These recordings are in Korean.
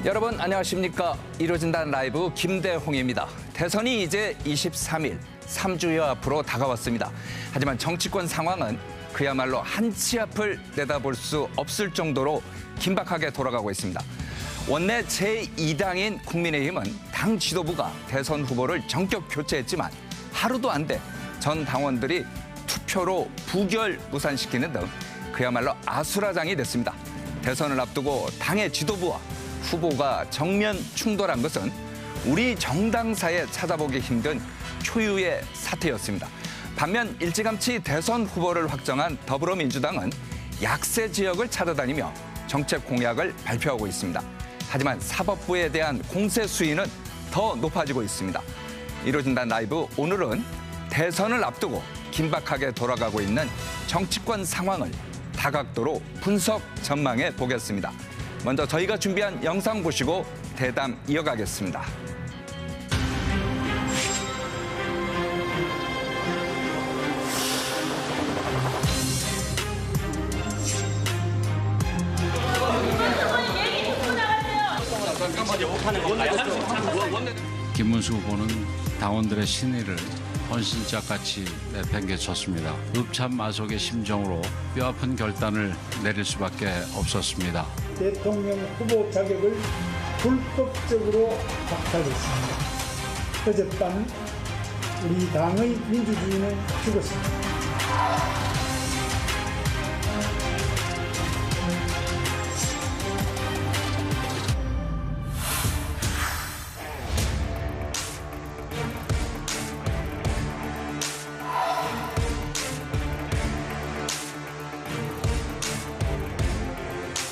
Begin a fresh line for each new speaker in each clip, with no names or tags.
여러분 안녕하십니까. 이루어진다는 라이브 김대홍입니다. 대선이 이제 23일 3주여 앞으로 다가왔습니다. 하지만 정치권 상황은 그야말로 한치 앞을 내다볼 수 없을 정도로 긴박하게 돌아가고 있습니다. 원내 제2당인 국민의힘은 당 지도부가 대선 후보를 전격 교체했지만 하루도 안 돼 전 당원들이 투표로 부결 무산시키는 등 그야말로 아수라장이 됐습니다. 대선을 앞두고 당의 지도부와 후보가 정면 충돌한 것은 우리 정당사에 찾아보기 힘든 초유의 사태였습니다. 반면 일찌감치 대선 후보를 확정한 더불어민주당은 약세 지역을 찾아다니며 정책 공약을 발표하고 있습니다. 하지만 사법부에 대한 공세 수위는 더 높아지고 있습니다. 이루어진다는 라이브 오늘은 대선을 앞두고 긴박하게 돌아가고 있는 정치권 상황을 다각도로 분석 전망해 보겠습니다. 먼저 저희가 준비한 영상 보시고 대담 이어가겠습니다.
김문수 후보는 당원들의 신의를 헌신짝같이 내팽개쳤습니다. 읍참마속의 심정으로 뼈아픈 결단을 내릴 수밖에 없었습니다.
대통령 후보 자격을 불법적으로 박탈했습니다. 어젯밤 우리 당의 민주주의는 죽었습니다.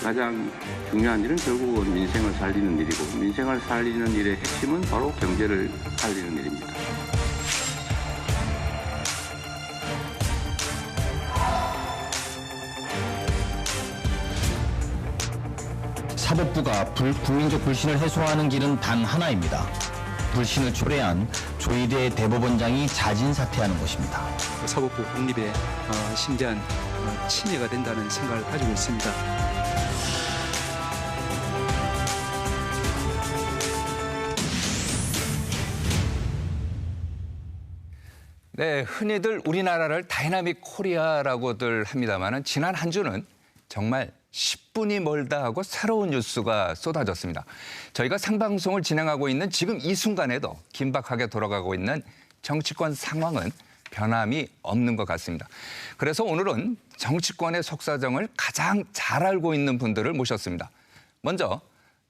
가장 중요한 일은 결국은 민생을 살리는 일이고 민생을 살리는 일의 핵심은 바로 경제를 살리는 일입니다.
사법부가 국민적 불신을 해소하는 길은 단 하나입니다. 불신을 초래한 조희대 대법원장이 자진 사퇴하는 것입니다.
사법부 독립에 심대한 침해가 된다는 생각을 가지고 있습니다.
네, 흔히들 우리나라를 다이나믹 코리아라고들 합니다만 지난 한 주는 정말 10분이 멀다 하고 새로운 뉴스가 쏟아졌습니다. 저희가 생방송을 진행하고 있는 지금 이 순간에도 긴박하게 돌아가고 있는 정치권 상황은 변함이 없는 것 같습니다. 그래서 오늘은 정치권의 속사정을 가장 잘 알고 있는 분들을 모셨습니다. 먼저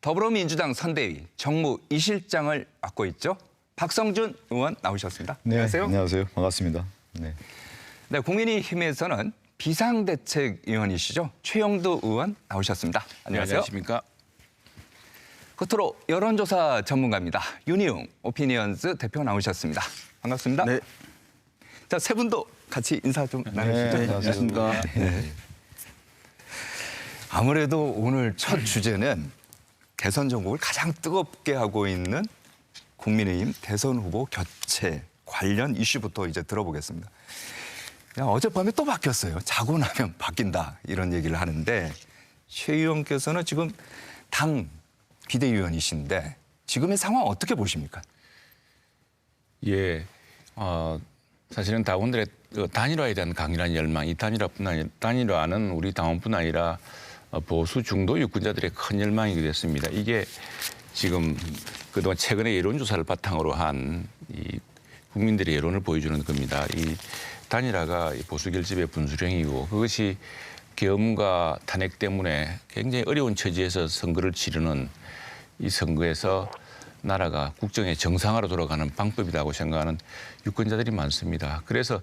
더불어민주당 선대위 정무 이실장을 맡고 있죠. 박성준 의원 나오셨습니다.
네,
안녕하세요.
안녕하세요. 반갑습니다.
네, 국민의힘에서는 비상대책위원이시죠. 최영도 의원 나오셨습니다. 안녕하세요.
안녕하십니까.
끝으로 여론조사 전문가입니다. 윤희웅 오피니언스 대표 나오셨습니다. 반갑습니다.
네.
자, 세 분도 같이 인사 좀 나누시죠.
네, 안녕하십니까.
네. 아무래도 오늘 첫 주제는 대선 전국을 가장 뜨겁게 하고 있는 국민의힘 대선 후보 교체 관련 이슈부터 이제 들어보겠습니다. 어젯밤에 또 바뀌었어요. 자고 나면 바뀐다 이런 얘기를 하는데 최 의원께서는 지금 당 비대위원이신데 지금의 상황 어떻게 보십니까?
예, 사실은 당원들의 단일화에 대한 강렬한 열망, 이 단일화는 우리 당원뿐 아니라 보수 중도 유권자들의 큰 열망이게 됐습니다. 이게 지금 그동안 최근에 여론조사를 바탕으로 한 이 국민들의 여론을 보여주는 겁니다. 이 단일화가 보수 결집의 분수령이고 그것이 계엄과 탄핵 때문에 굉장히 어려운 처지에서 선거를 치르는 이 선거에서 나라가 국정의 정상화로 돌아가는 방법이라고 생각하는 유권자들이 많습니다. 그래서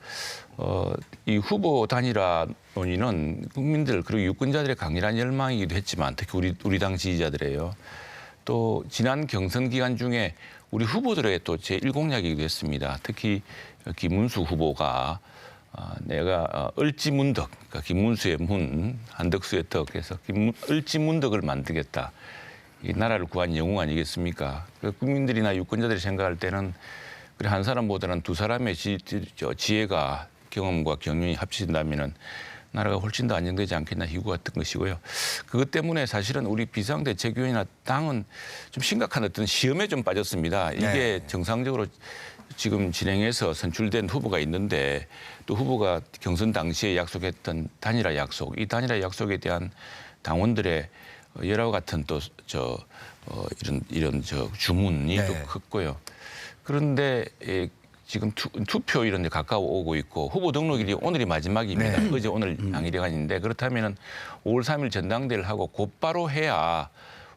이 후보 단일화 논의는 국민들 그리고 유권자들의 강렬한 열망이기도 했지만 특히 우리 당 지지자들이에요. 또 지난 경선 기간 중에 우리 후보들의 또 제1공약이기도 했습니다. 특히 김문수 후보가 내가 을지문덕, 그러니까 김문수의 문, 한덕수의 덕 해서 을지문덕을 만들겠다. 이 나라를 구한 영웅 아니겠습니까? 국민들이나 유권자들이 생각할 때는 그래 한 사람보다는 두 사람의 지혜가 경험과 경륜이 합치진다면은 나라가 훨씬 더 안정되지 않겠나 희구가 뜬 것이고요. 그것 때문에 사실은 우리 비상대책위원회나 당은 좀 심각한 어떤 시험에 좀 빠졌습니다. 이게 정상적으로 지금 진행해서 선출된 후보가 있는데 또 후보가 경선 당시에 약속했던 단일화 약속, 이 단일화 약속에 대한 당원들의 여러 같은 또 이런 주문이 또 컸고요. 그런데 지금 투표 이런 데 가까워 오고 있고 후보 등록일이 오늘이 마지막입니다. 어제 오늘 양일간인데 그렇다면은 5월 3일 전당대회를 하고 곧바로 해야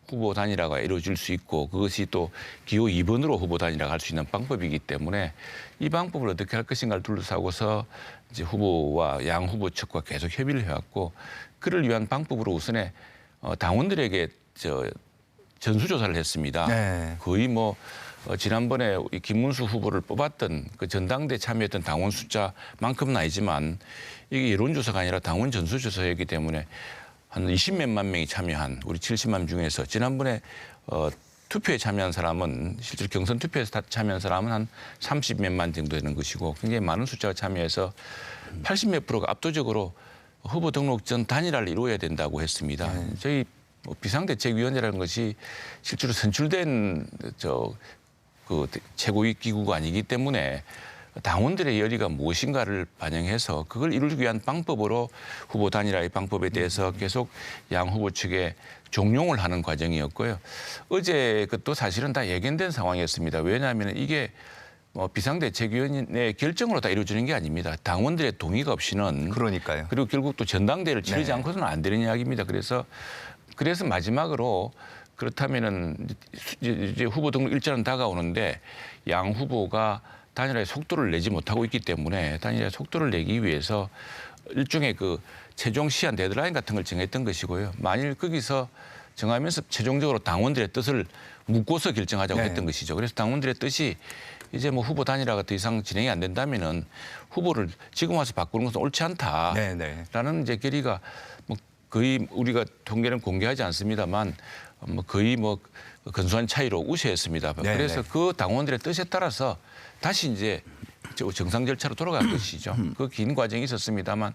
후보 단일화가 이루어질 수 있고 그것이 또 기호 2번으로 후보 단일화가 할 수 있는 방법이기 때문에 이 방법을 어떻게 할 것인가를 둘러싸고서 이제 후보와 양 후보 측과 계속 협의를 해왔고 그를 위한 방법으로 우선에 당원들에게 전수조사를 했습니다. 거의 지난번에 김문수 후보를 뽑았던 그 전당대 참여했던 당원 숫자만큼은 아니지만 이게 여론조사가 아니라 당원 전수조사였기 때문에 한 20몇만 명이 참여한 우리 70만 중에서 지난번에 투표에 참여한 사람은 실제로 경선 투표에서 참여한 사람은 한 30몇만 정도 되는 것이고 굉장히 많은 숫자가 참여해서 80몇 프로가 압도적으로 후보 등록 전 단일화를 이루어야 된다고 했습니다. 저희 비상대책위원회라는 것이 실제로 선출된 그 최고위 기구가 아니기 때문에 당원들의 열의가 무엇인가를 반영해서 그걸 이루기 위한 방법으로 후보 단일화의 방법에 대해서 계속 양 후보 측에 종용을 하는 과정이었고요. 어제 그것도 사실은 다 예견된 상황이었습니다. 왜냐하면 이게 비상대책위원회 결정으로 다 이루어지는 게 아닙니다. 당원들의 동의가 없이는
그러니까요.
그리고 결국 또 전당대회를 치르지 않고서는 안 되는 이야기입니다. 그래서 마지막으로 그렇다면은 이제 후보 등록 일자는 다가오는데 양 후보가 단일화의 속도를 내지 못하고 있기 때문에 단일화의 속도를 내기 위해서 일종의 그 최종 시한 데드라인 같은 걸 정했던 것이고요. 만일 거기서 정하면서 최종적으로 당원들의 뜻을 묻고서 결정하자고 했던 것이죠. 그래서 당원들의 뜻이 이제 후보 단일화가 더 이상 진행이 안 된다면은 후보를 지금 와서 바꾸는 것은 옳지 않다라는 이제 결의가 거의 우리가 통계는 공개하지 않습니다만 거의 근소한 차이로 우세했습니다. 그래서 그 당원들의 뜻에 따라서 다시 이제 정상 절차로 돌아간 것이죠. 그 긴 과정이 있었습니다만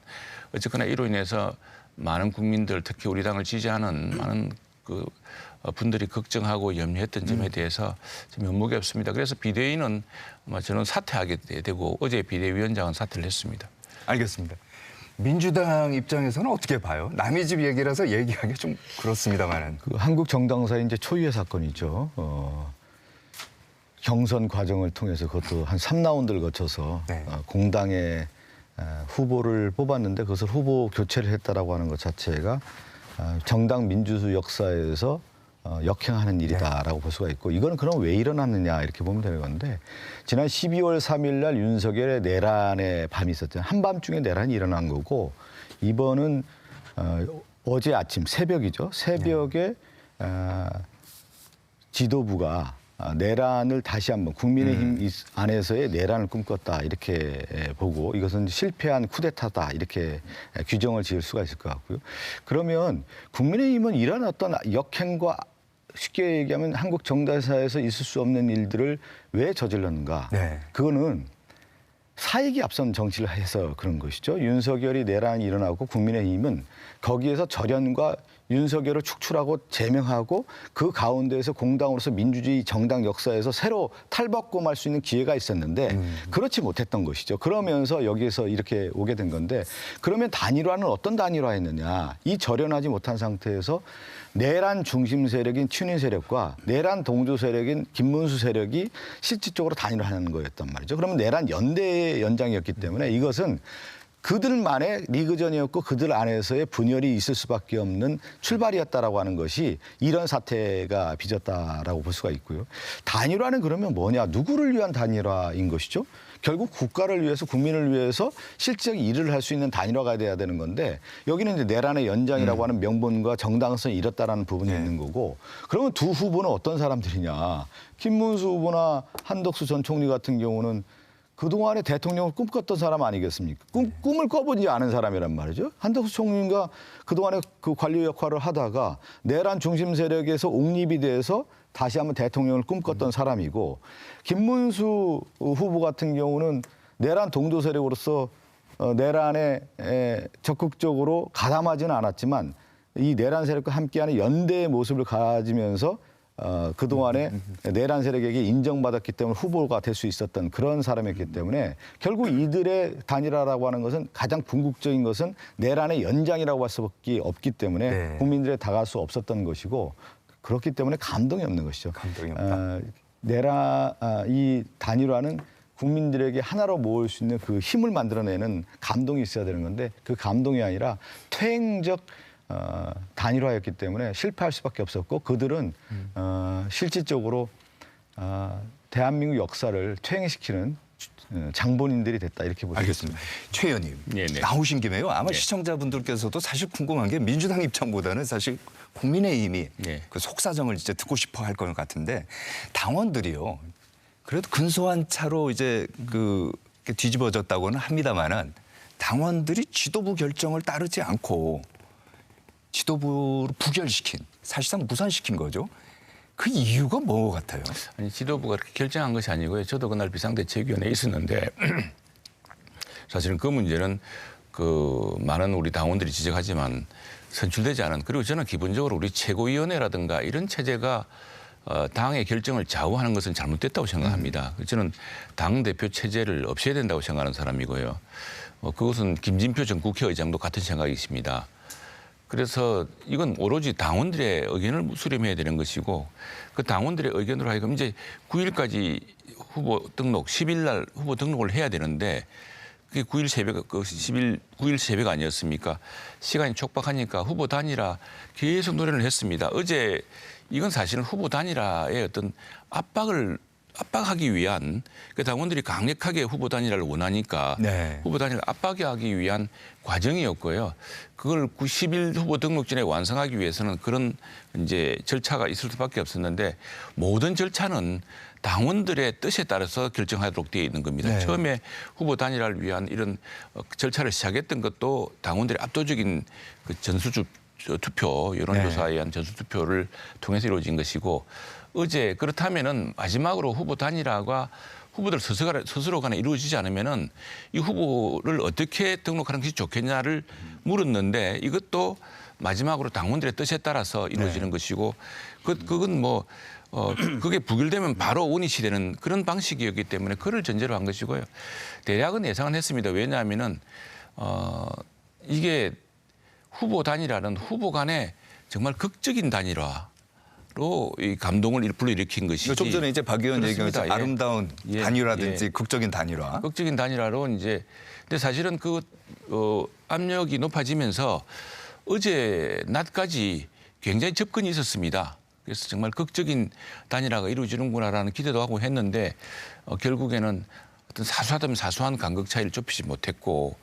어쨌거나 이로 인해서 많은 국민들 특히 우리 당을 지지하는 많은 그 분들이 걱정하고 염려했던 점에 대해서 좀 면목이 없습니다. 그래서 비대위는 저는 사퇴하게 되고 어제 비대위원장은 사퇴를 했습니다.
알겠습니다. 민주당 입장에서는 어떻게 봐요? 남의 집 얘기라서 얘기하기 좀 그렇습니다만은.
한국 정당사의 이제 초유의 사건이죠. 경선 과정을 통해서 그것도 한 3라운드를 거쳐서 공당의 후보를 뽑았는데 그것을 후보 교체를 했다라고 하는 것 자체가 정당 민주주 역사에서 역행하는 일이다라고 볼 수가 있고 이거는 그럼 왜 일어났느냐 이렇게 보면 되는 건데 지난 12월 3일 날 윤석열의 내란의 밤이 있었잖아요. 한밤중에 내란이 일어난 거고 이번은 어제 아침 새벽이죠. 새벽에 지도부가 내란을 다시 한번 국민의힘 안에서의 내란을 꿈꿨다 이렇게 보고 이것은 실패한 쿠데타다 이렇게 규정을 지을 수가 있을 것 같고요. 그러면 국민의힘은 이런 어떤 역행과 쉽게 얘기하면 한국 정당사에서 있을 수 없는 일들을 왜 저질렀는가. 그거는 사익이 앞선 정치를 해서 그런 것이죠. 윤석열이 내란이 일어나고 국민의힘은 거기에서 절연과 윤석열을 축출하고 제명하고 그 가운데에서 공당으로서 민주주의 정당 역사에서 새로 탈바꿈할 수 있는 기회가 있었는데 그렇지 못했던 것이죠. 그러면서 여기에서 이렇게 오게 된 건데 그러면 단일화는 어떤 단일화였느냐. 이 절연하지 못한 상태에서 내란 중심 세력인 친윤 세력과 내란 동조 세력인 김문수 세력이 실질적으로 단일화하는 거였단 말이죠. 그러면 내란 연대의 연장이었기 때문에 이것은 그들만의 리그전이었고 그들 안에서의 분열이 있을 수밖에 없는 출발이었다라고 하는 것이 이런 사태가 빚었다라고 볼 수가 있고요. 단일화는 그러면 뭐냐? 누구를 위한 단일화인 것이죠? 결국 국가를 위해서 국민을 위해서 실질적인 일을 할 수 있는 단일화가 돼야 되는 건데 여기는 이제 내란의 연장이라고 하는 명분과 정당성이 잃었다라는 부분이 있는 거고 그러면 두 후보는 어떤 사람들이냐? 김문수 후보나 한덕수 전 총리 같은 경우는 그동안에 대통령을 꿈꿨던 사람 아니겠습니까? 꿈을 꿔보지 않은 사람이란 말이죠. 한덕수 총리가 그동안에 그 관료 역할을 하다가 내란 중심 세력에서 옹립이 돼서 다시 한번 대통령을 꿈꿨던 사람이고 김문수 후보 같은 경우는 내란 동조 세력으로서 내란에 적극적으로 가담하지는 않았지만 이 내란 세력과 함께하는 연대의 모습을 가지면서 그동안에 내란 세력에게 인정받았기 때문에 후보가 될 수 있었던 그런 사람이었기 때문에 결국 이들의 단일화라고 하는 것은 가장 궁극적인 것은 내란의 연장이라고 할 수밖에 없기 때문에
네.
국민들에 다가갈 수 없었던 것이고 그렇기 때문에 감동이 없는 것이죠.
감동이 없다.
이 단일화는 국민들에게 하나로 모을 수 있는 그 힘을 만들어내는 감동이 있어야 되는 건데 그 감동이 아니라 퇴행적 단일화였기 때문에 실패할 수밖에 없었고 그들은 실질적으로 대한민국 역사를 퇴행시키는 장본인들이 됐다 이렇게 보시면
알겠습니다. 최 의원님
네네.
나오신 김에요. 아마
네.
시청자분들께서도 사실 궁금한 게 민주당 입장보다는 사실 국민의힘이
네.
그 속사정을 이제 듣고 싶어 할 것 같은데 당원들이요. 그래도 근소한 차로 이제 그 뒤집어졌다고는 합니다만은 당원들이 지도부 결정을 따르지 않고 지도부를 부결시킨 사실상 무산시킨 거죠. 그 이유가 뭐 같아요?
아니, 지도부가 그렇게 결정한 것이 아니고요. 저도 그날 비상대책위원회에 있었는데 사실은 그 문제는 그 많은 우리 당원들이 지적하지만 선출되지 않은 그리고 저는 기본적으로 우리 최고위원회라든가 이런 체제가 당의 결정을 좌우하는 것은 잘못됐다고 생각합니다. 저는 당대표 체제를 없애야 된다고 생각하는 사람이고요. 그것은 김진표 전 국회의장도 같은 생각이십니다. 그래서 이건 오로지 당원들의 의견을 수렴해야 되는 것이고 그 당원들의 의견으로 하여금 이제 9일까지 후보 등록, 10일 날 후보 등록을 해야 되는데 그게 9일 새벽, 9일 새벽 아니었습니까? 시간이 촉박하니까 후보 단일화 계속 노력을 했습니다. 어제 이건 사실은 후보 단일화의 어떤 압박하기 위한 그 당원들이 강력하게 후보 단일화를 원하니까
네.
후보 단일화 압박하기 위한 과정이었고요. 그걸 90일 후보 등록 전에 완성하기 위해서는 그런 이제 절차가 있을 수밖에 없었는데 모든 절차는 당원들의 뜻에 따라서 결정하도록 되어 있는 겁니다.
네.
처음에 후보 단일화를 위한 이런 절차를 시작했던 것도 당원들의 압도적인 그 전수투표 여론조사에 의한 전수투표를 통해서 이루어진 것이고 어제 그렇다면은 마지막으로 후보 단일화가 후보들 스스로 간에 이루어지지 않으면은 이 후보를 어떻게 등록하는 것이 좋겠냐를 물었는데 이것도 마지막으로 당원들의 뜻에 따라서 이루어지는 것이고 그건 뭐 그게 부결되면 바로 원위치 되는 그런 방식이었기 때문에 그를 전제로 한 것이고요. 대략은 예상은 했습니다. 왜냐하면은 이게 후보 단일화는 후보 간에 정말 극적인 단일화. 로 이 감동을 불러일으킨 것이지.
좀 전에 이제 박 의원 얘기하면서 아름다운 단일화든지 극적인 단일화.
극적인 단일화로 이제 근데 사실은 그 압력이 높아지면서 어제 낮까지 굉장히 접근이 있었습니다. 그래서 정말 극적인 단일화가 이루어지는구나라는 기대도 하고 했는데 결국에는 어떤 사소하다면 사소한 간극 차이를 좁히지 못했고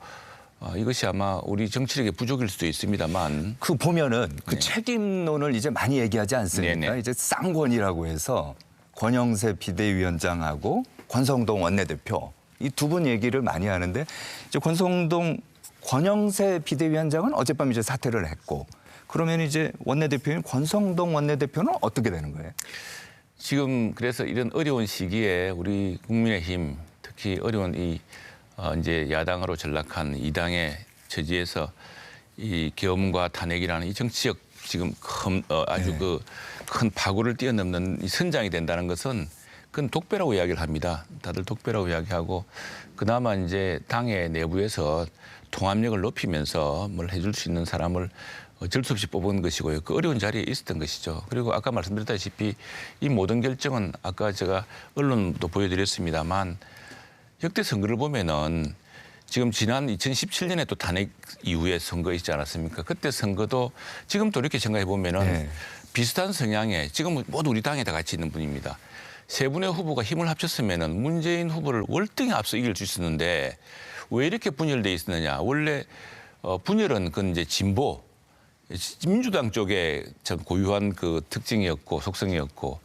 이것이 아마 우리 정치력의 부족일 수도 있습니다만.
그 보면은 그 책임론을 이제 많이 얘기하지 않습니까?
네네.
이제 쌍권이라고 해서 권영세 비대위원장하고 권성동 원내대표 이 두 분 얘기를 많이 하는데 이제 권영세 비대위원장은 어젯밤 이제 사퇴를 했고 그러면 이제 원내대표인 권성동 원내대표는 어떻게 되는 거예요?
지금 그래서 이런 어려운 시기에 우리 국민의힘 특히 어려운 이제 야당으로 전락한 이 당의 처지에서 이 계엄과 탄핵이라는 이 정치적 지금 아주 큰 파고를 뛰어넘는 이 선장이 된다는 것은 그건 독배라고 이야기를 합니다. 다들 독배라고 이야기하고 그나마 이제 당의 내부에서 통합력을 높이면서 뭘 해줄 수 있는 사람을 어쩔 수 없이 뽑은 것이고요. 그 어려운 자리에 있었던 것이죠. 그리고 아까 말씀드렸다시피 이 모든 결정은 아까 제가 언론도 보여드렸습니다만 역대 선거를 보면은 지금 지난 2017년에 또 탄핵 이후에 선거 있지 않았습니까? 그때 선거도 지금도 이렇게 생각해 보면은 비슷한 성향의 지금 모두 우리 당에 다 같이 있는 분입니다. 세 분의 후보가 힘을 합쳤으면은 문재인 후보를 월등히 앞서 이길 수 있었는데 왜 이렇게 분열돼 있었느냐? 원래 분열은 그건 이제 진보 민주당 쪽에 참 고유한 그 특징이었고 속성이었고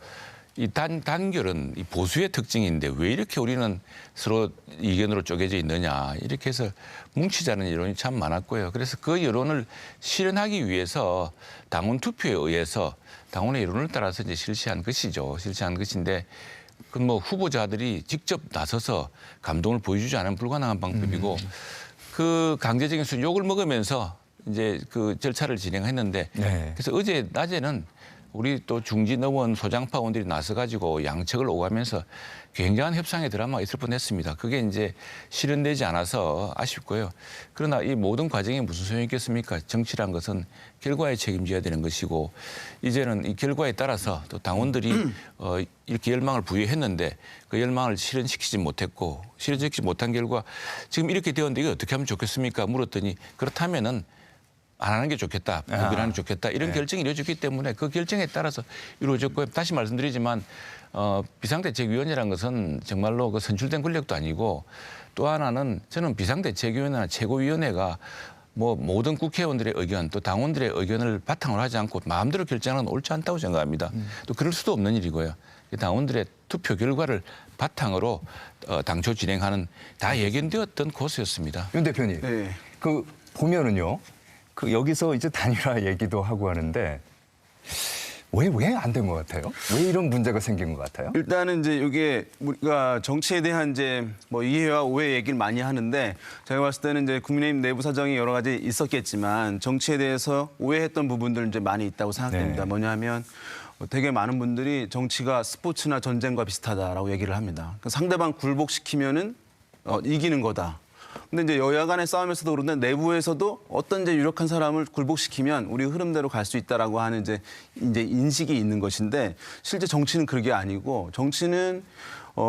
이 단결은 이 보수의 특징인데 왜 이렇게 우리는 서로 이견으로 쪼개져 있느냐 이렇게 해서 뭉치자는 여론이 참 많았고요. 그래서 그 여론을 실현하기 위해서 당원 투표에 의해서 당원의 여론을 따라서 이제 실시한 것이죠. 실시한 것인데 그 뭐 후보자들이 직접 나서서 감동을 보여주지 않으면 불가능한 방법이고 그 강제적인 욕을 먹으면서 이제 그 절차를 진행했는데
네.
그래서 어제 낮에는 우리 또 중지 넘어온 소장파원들이 나서가지고 양측을 오가면서 굉장한 협상의 드라마가 있을 뻔했습니다. 그게 이제 실현되지 않아서 아쉽고요. 그러나 이 모든 과정이 무슨 소용이 있겠습니까? 정치란 것은 결과에 책임져야 되는 것이고 이제는 이 결과에 따라서 또 당원들이 이렇게 열망을 부여했는데 그 열망을 실현시키지 못했고 실현시키지 못한 결과 지금 이렇게 되었는데 이거 어떻게 하면 좋겠습니까? 물었더니 그렇다면은 안 하는 게 좋겠다, 불변하는 게 좋겠다 이런 결정이 이루어졌기 때문에 그 결정에 따라서 이루어졌고요. 다시 말씀드리지만 비상대책위원회라는 것은 정말로 그 선출된 권력도 아니고 또 하나는 저는 비상대책위원회나 최고위원회가 뭐 모든 국회의원들의 의견 또 당원들의 의견을 바탕으로 하지 않고 마음대로 결정하는 건 옳지 않다고 생각합니다. 또 그럴 수도 없는 일이고요. 당원들의 투표 결과를 바탕으로 당초 진행하는 다 예견되었던 코스였습니다.
윤 대표님,
네.
그 보면은요. 그 여기서 이제 단일화 얘기도 하고 하는데 왜 안 된 것 같아요? 왜 이런 문제가 생긴 것 같아요?
일단은 이제 이게 우리가 정치에 대한 이제 뭐 이해와 오해 얘기를 많이 하는데 제가 봤을 때는 이제 국민의힘 내부 사정이 여러 가지 있었겠지만 정치에 대해서 오해했던 부분들 이제 많이 있다고 생각됩니다.
네.
뭐냐면 되게 많은 분들이 정치가 스포츠나 전쟁과 비슷하다라고 얘기를 합니다. 상대방 굴복시키면은 이기는 거다. 근데 이제 여야 간의 싸움에서도 그런데 내부에서도 어떤 이제 유력한 사람을 굴복시키면 우리 흐름대로 갈 수 있다라고 하는 이제 인식이 있는 것인데 실제 정치는 그게 아니고 정치는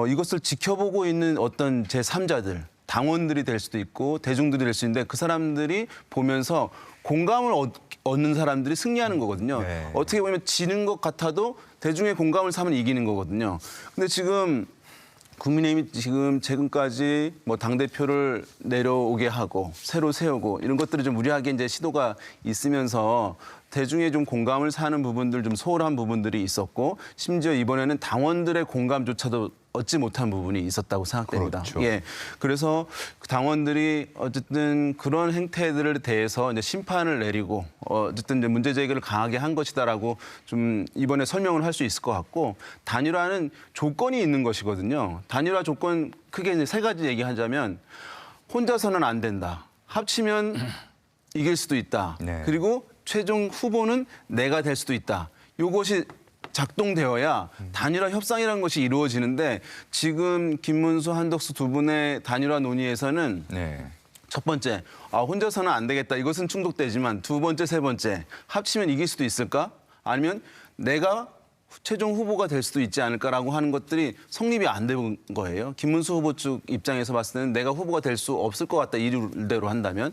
이것을 지켜보고 있는 어떤 제3자들 당원들이 될 수도 있고 대중들이 될 수 있는데 그 사람들이 보면서 공감을 얻는 사람들이 승리하는 거거든요.
네.
어떻게 보면 지는 것 같아도 대중의 공감을 사면 이기는 거거든요. 근데 지금 국민의힘이 지금까지 뭐 당대표를 내려오게 하고 새로 세우고 이런 것들이 좀 무리하게 이제 시도가 있으면서 대중의 좀 공감을 사는 부분들 좀 소홀한 부분들이 있었고 심지어 이번에는 당원들의 공감조차도 얻지 못한 부분이 있었다고 생각됩니다.
그렇죠.
예. 그래서 당원들이 어쨌든 그런 행태들에 대해서 이제 심판을 내리고 어쨌든 이제 문제 제기를 강하게 한 것이다라고 좀 이번에 설명을 할 수 있을 것 같고 단일화는 조건이 있는 것이거든요. 단일화 조건 크게 이제 세 가지 얘기하자면 혼자서는 안 된다. 합치면 이길 수도 있다.
네.
그리고 최종 후보는 내가 될 수도 있다. 이것이 작동되어야 단일화 협상이라는 것이 이루어지는데 지금 김문수, 한덕수 두 분의 단일화 논의에서는
네.
첫 번째, 혼자서는 안 되겠다. 이것은 충족되지만 두 번째, 세 번째, 합치면 이길 수도 있을까? 아니면 내가 최종 후보가 될 수도 있지 않을까라고 하는 것들이 성립이 안 된 거예요. 김문수 후보 쪽 입장에서 봤을 때는 내가 후보가 될 수 없을 것 같다. 이대로 한다면.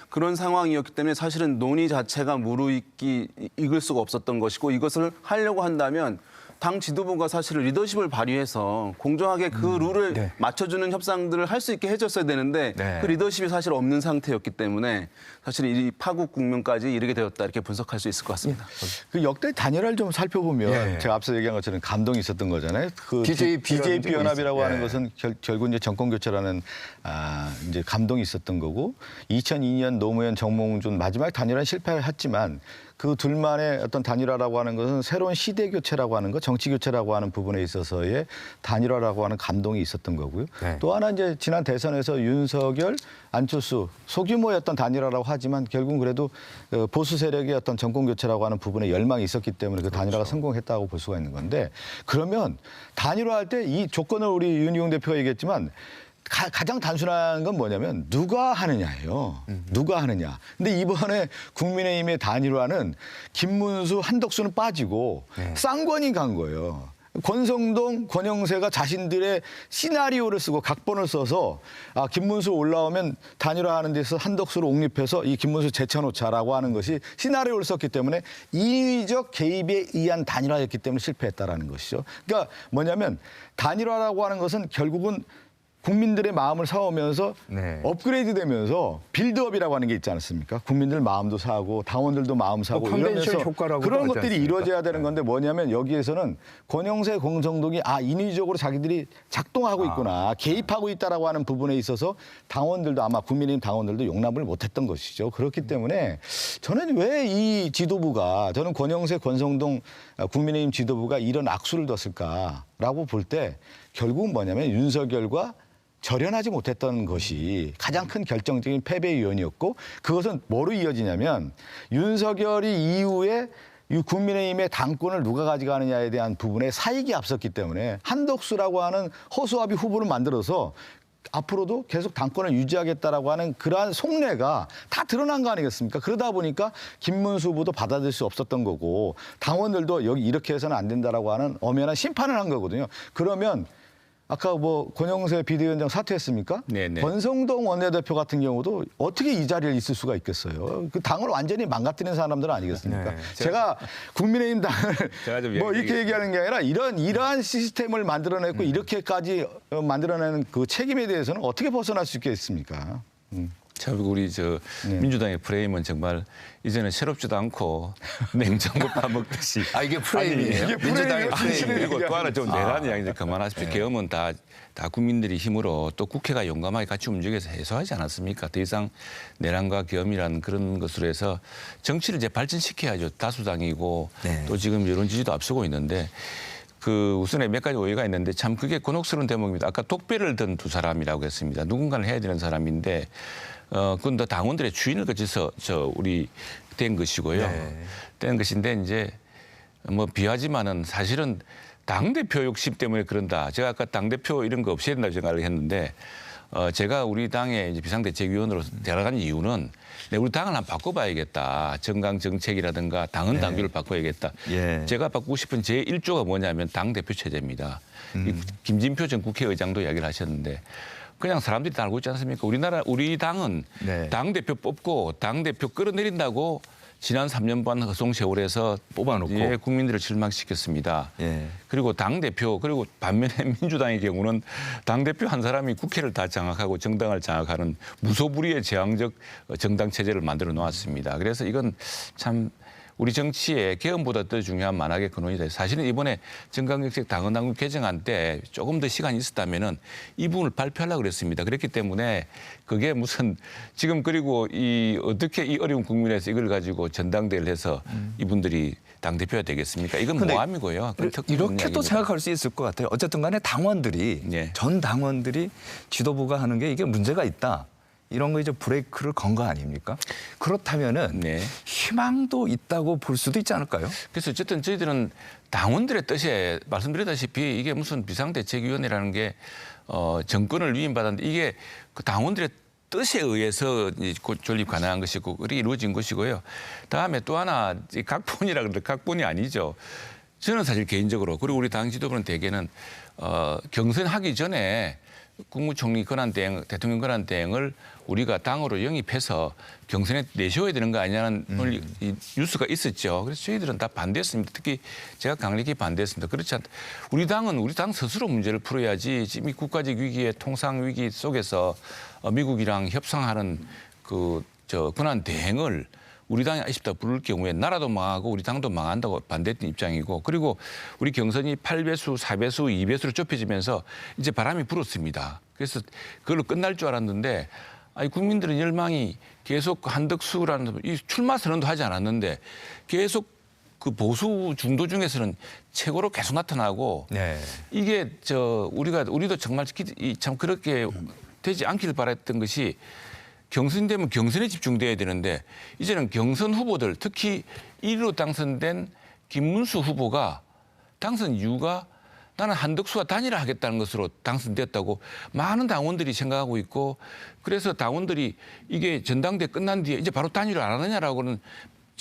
그런 상황이었기 때문에 사실은 논의 자체가 무르익을 수가 없었던 것이고 이것을 하려고 한다면 당 지도부가 사실은 리더십을 발휘해서 공정하게 그 룰을
네.
맞춰주는 협상들을 할 수 있게 해줬어야 되는데
네.
그 리더십이 사실 없는 상태였기 때문에 사실 이 파국 국면까지 이르게 되었다 이렇게 분석할 수 있을 것 같습니다.
그 역대 단일화를 좀 살펴보면
예.
제가 앞서 얘기한 것처럼 감동이 있었던 거잖아요. 그
DJP
연합이라고
예.
하는 것은 결국 이제 정권 교체라는 이제 감동이 있었던 거고 2002년 노무현 정몽준 마지막 단일화는 실패를 했지만 그 둘만의 어떤 단일화라고 하는 것은 새로운 시대 교체라고 하는 것, 정치 교체라고 하는 부분에 있어서의 단일화라고 하는 감동이 있었던 거고요.
네.
또 하나 이제 지난 대선에서 윤석열, 안철수 소규모의 어떤 단일화라고 하지만 결국은 그래도 보수 세력의 어떤 정권 교체라고 하는 부분에 열망이 있었기 때문에 그 단일화가 성공했다고 볼 수가 있는 건데 그러면 단일화할 때 이 조건을 우리 윤희용 대표가 얘기했지만 가장 단순한 건 뭐냐면 누가 하느냐예요. 누가 하느냐. 근데 이번에 국민의힘의 단일화는 김문수, 한덕수는 빠지고
네.
쌍권이 간 거예요. 권성동, 권영세가 자신들의 시나리오를 쓰고 각본을 써서 김문수 올라오면 단일화하는 데서 한덕수를 옹립해서 이 김문수 제쳐놓자라고 하는 것이 시나리오를 썼기 때문에 인위적 개입에 의한 단일화였기 때문에 실패했다라는 것이죠. 그러니까 뭐냐면 단일화라고 하는 것은 결국은 국민들의 마음을 사오면서
네.
업그레이드 되면서 빌드업이라고 하는 게 있지 않습니까? 국민들 마음도 사고 당원들도 마음 사고
컨벤션
이러면서
효과라고도
그런
하지
것들이
않습니까?
이루어져야 되는 건데 뭐냐면 여기에서는 권영세, 공성동이 인위적으로 자기들이 작동하고 있구나 개입하고 있다라고 하는 부분에 있어서 당원들도 아마 국민의힘 당원들도 용납을 못했던 것이죠. 그렇기 때문에 저는 왜 이 지도부가 저는 권영세, 권성동 국민의힘 지도부가 이런 악수를 뒀을까라고 볼 때 결국은 뭐냐면 윤석열과 절연하지 못했던 것이 가장 큰 결정적인 패배 요인이었고 그것은 뭐로 이어지냐면 윤석열이 이후에 이 국민의힘의 당권을 누가 가져가느냐에 대한 부분에 사익이 앞섰기 때문에 한덕수라고 하는 허수아비 후보를 만들어서 앞으로도 계속 당권을 유지하겠다라고 하는 그러한 속내가 다 드러난 거 아니겠습니까? 그러다 보니까 김문수 후보도 받아들일 수 없었던 거고 당원들도 여기 이렇게 해서는 안 된다라고 하는 엄연한 심판을 한 거거든요. 그러면 아까 뭐 권영세 비대위원장 사퇴했습니까?
네네.
권성동 원내대표 같은 경우도 어떻게 이 자리에 있을 수가 있겠어요? 그 당을 완전히 망가뜨리는 사람들 아니겠습니까?
네,
제가 국민의힘 당을
제가 좀
뭐 이렇게 얘기하는 게 아니라 이러한 시스템을 만들어냈고 이렇게까지 만들어내는 그 책임에 대해서는 어떻게 벗어날 수 있겠습니까?
참 우리 민주당의 프레임은 정말 이제는 새롭지도 않고 냉장고 파먹듯이.
아, 이게 프레임이에요?
이게
민주당의
프레임이에요.
프레임.
그리고 또 하나 좀 내란 이야기 그만하십시오. 계엄은 다 국민들이 힘으로 또 국회가 용감하게 같이 움직여서 해소하지 않았습니까? 더 이상 내란과 계엄이라는 그런 것으로 해서 정치를 이제 발전시켜야죠. 다수당이고
네.
또 지금 여론 지지도 앞서고 있는데 그 우선에 몇 가지 오해가 있는데 참 그게 곤혹스러운 대목입니다. 아까 독배를 든 두 사람이라고 했습니다. 누군가는 해야 되는 사람인데 그건 더 당원들의 주인을 거쳐서 우리 된 것이고요.
네.
된 것인데 이제 뭐 비하지만은 사실은 당대표 욕심 때문에 그런다. 제가 아까 당대표 이런 거 없애야 된다고 생각을 했는데 제가 우리 당의 이제 비상대책위원으로 들어간 이유는 우리 당을 한번 바꿔봐야겠다. 정강 정책이라든가 당헌 당규를 바꿔야겠다.
예.
제가 바꾸고 싶은 제 1조가 뭐냐면 당대표 체제입니다. 이 김진표 전 국회의장도 이야기를 하셨는데 그냥 사람들이 다 알고 있지 않습니까? 우리 당은
네.
당대표 뽑고 당대표 끌어내린다고 지난 3년 반 허송 세월에서
뽑아놓고.
예, 국민들을 실망시켰습니다.
예.
그리고 당대표 그리고 반면에 민주당의 경우는 당대표 한 사람이 국회를 다 장악하고 정당을 장악하는 무소불위의 제왕적 정당 체제를 만들어 놓았습니다. 그래서 이건 참 우리 정치의 계엄보다 더 중요한 만악의 근원이다. 사실은 이번에 정강정책 당헌당규 개정안 때 조금 더 시간이 있었다면은 이 부분을 발표하려고 그랬습니다. 그랬기 때문에 그게 무슨 지금 그리고 어떻게 이 어려운 국민에서 이걸 가지고 전당대회를 해서 이분들이 당대표가 되겠습니까? 이건 모함이고요.
이렇게 또 생각할 수 있을 것 같아요. 어쨌든 간에 당원들이
네.
전 당원들이 지도부가 하는 게 이게 문제가 있다. 이런 거 이제 브레이크를 건 거 아닙니까? 그렇다면은
네.
희망도 있다고 볼 수도 있지 않을까요?
그래서 어쨌든 저희들은 당원들의 뜻에 말씀드렸다시피 이게 무슨 비상대책위원회라는 게 정권을 위임받았는데 이게 그 당원들의 뜻에 의해서 존립 가능한 것이고 그렇게 이루어진 것이고요. 다음에 또 하나 각본이라 그러는데 각본이 아니죠. 저는 사실 개인적으로 그리고 우리 당 지도부는 대개는 경선하기 전에 국무총리 권한대행, 대통령 권한대행을 우리가 당으로 영입해서 경선에 내세워야 되는 거 아니냐는 오늘 이 뉴스가 있었죠. 그래서 저희들은 다 반대했습니다. 특히 제가 강력히 반대했습니다. 그렇지 않다. 우리 당은 우리 당 스스로 문제를 풀어야지 지금 이 국가적 위기의 통상 위기 속에서 미국이랑 협상하는 권한대행을 우리 당이 아쉽다 부를 경우에 나라도 망하고 우리 당도 망한다고 반대했던 입장이고 그리고 우리 경선이 8배수, 4배수, 2배수로 좁혀지면서 이제 바람이 불었습니다. 그래서 그걸로 끝날 줄 알았는데 국민들은 열망이 계속 한덕수라는 이 출마 선언도 하지 않았는데 계속 그 보수 중도 중에서는 최고로 계속 나타나고
네.
이게 우리도 정말 참 그렇게 되지 않기를 바랬던 것이 경선되면 경선에 집중돼야 되는데 이제는 경선 후보들 특히 1위로 당선된 김문수 후보가 당선 이유가 나는 한덕수와 단일화하겠다는 것으로 당선됐다고 많은 당원들이 생각하고 있고 그래서 당원들이 이게 전당대회 끝난 뒤에 이제 바로 단일화 안 하느냐라고는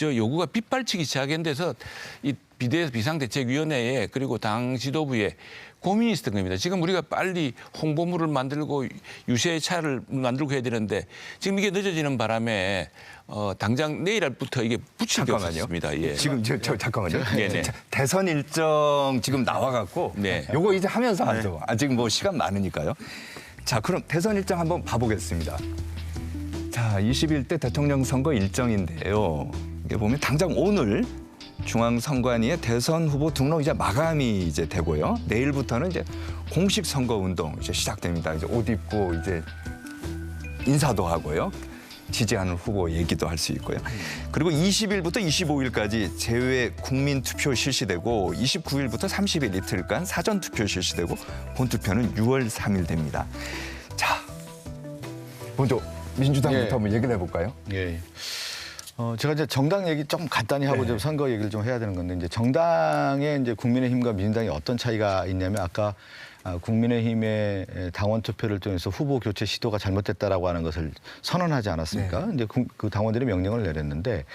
요구가 빗발치기 시작했는데서 이 비상대책위원회에 그리고 당 지도부에 고민이 있었던 겁니다. 지금 우리가 빨리 홍보물을 만들고 유세의 차를 만들고 해야 되는데 지금 이게 늦어지는 바람에 당장 내일부터 이게 붙일 게 없습니다. 예.
지금 잠깐만요.
네네.
대선 일정 지금 나와갖고
네.
요거 이제 하면서 하죠. 아직 뭐 시간 많으니까요. 자, 그럼 대선 일정 한번 봐보겠습니다. 자, 21대 대통령 선거 일정인데요. 이게 보면 당장 오늘 중앙선관위의 대선 후보 등록 이제 마감이 이제 되고요. 내일부터는 이제 공식 선거 운동 이제 시작됩니다. 이제 옷 입고 이제 인사도 하고요. 지지하는 후보 얘기도 할 수 있고요. 그리고 20일부터 25일까지 제외 국민 투표 실시되고 29일부터 30일 이틀간 사전 투표 실시되고 본 투표는 6월 3일 됩니다. 먼저 민주당부터
예.
한번 얘기를 해볼까요?
예. 제가 이제 정당 얘기 조금 간단히 하고
네.
좀 선거 얘기를 좀 해야 되는 건데 이제 정당의 이제 국민의힘과 민주당이 어떤 차이가 있냐면 아까 국민의힘의 당원 투표를 통해서 후보 교체 시도가 잘못됐다라고 하는 것을 선언하지 않았습니까?
네.
이제 그 당원들이 명령을 내렸는데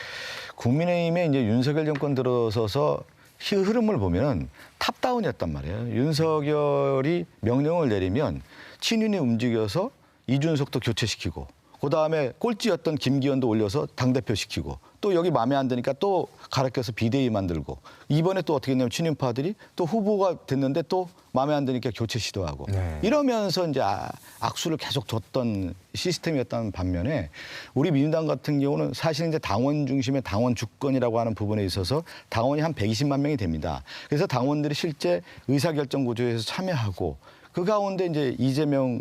국민의힘의 이제 윤석열 정권 들어서서 흐름을 보면 탑다운이었단 말이에요. 윤석열이 명령을 내리면 친윤이 움직여서 이준석도 교체시키고 그다음에 꼴찌였던 김기현도 올려서 당대표 시키고 또 여기 마음에 안 드니까 또 갈아 껴서 비대위 만들고 이번에 또 어떻게 했냐면 친윤파들이 또 후보가 됐는데 또 마음에 안 드니까 교체 시도하고
네.
이러면서 이제 악수를 계속 뒀던 시스템이었다는 반면에 우리 민주당 같은 경우는 사실 이제 당원 중심의 당원 주권이라고 하는 부분에 있어서 당원이 한 120만 명이 됩니다. 그래서 당원들이 실제 의사결정 구조에서 참여하고 그 가운데 이제 이재명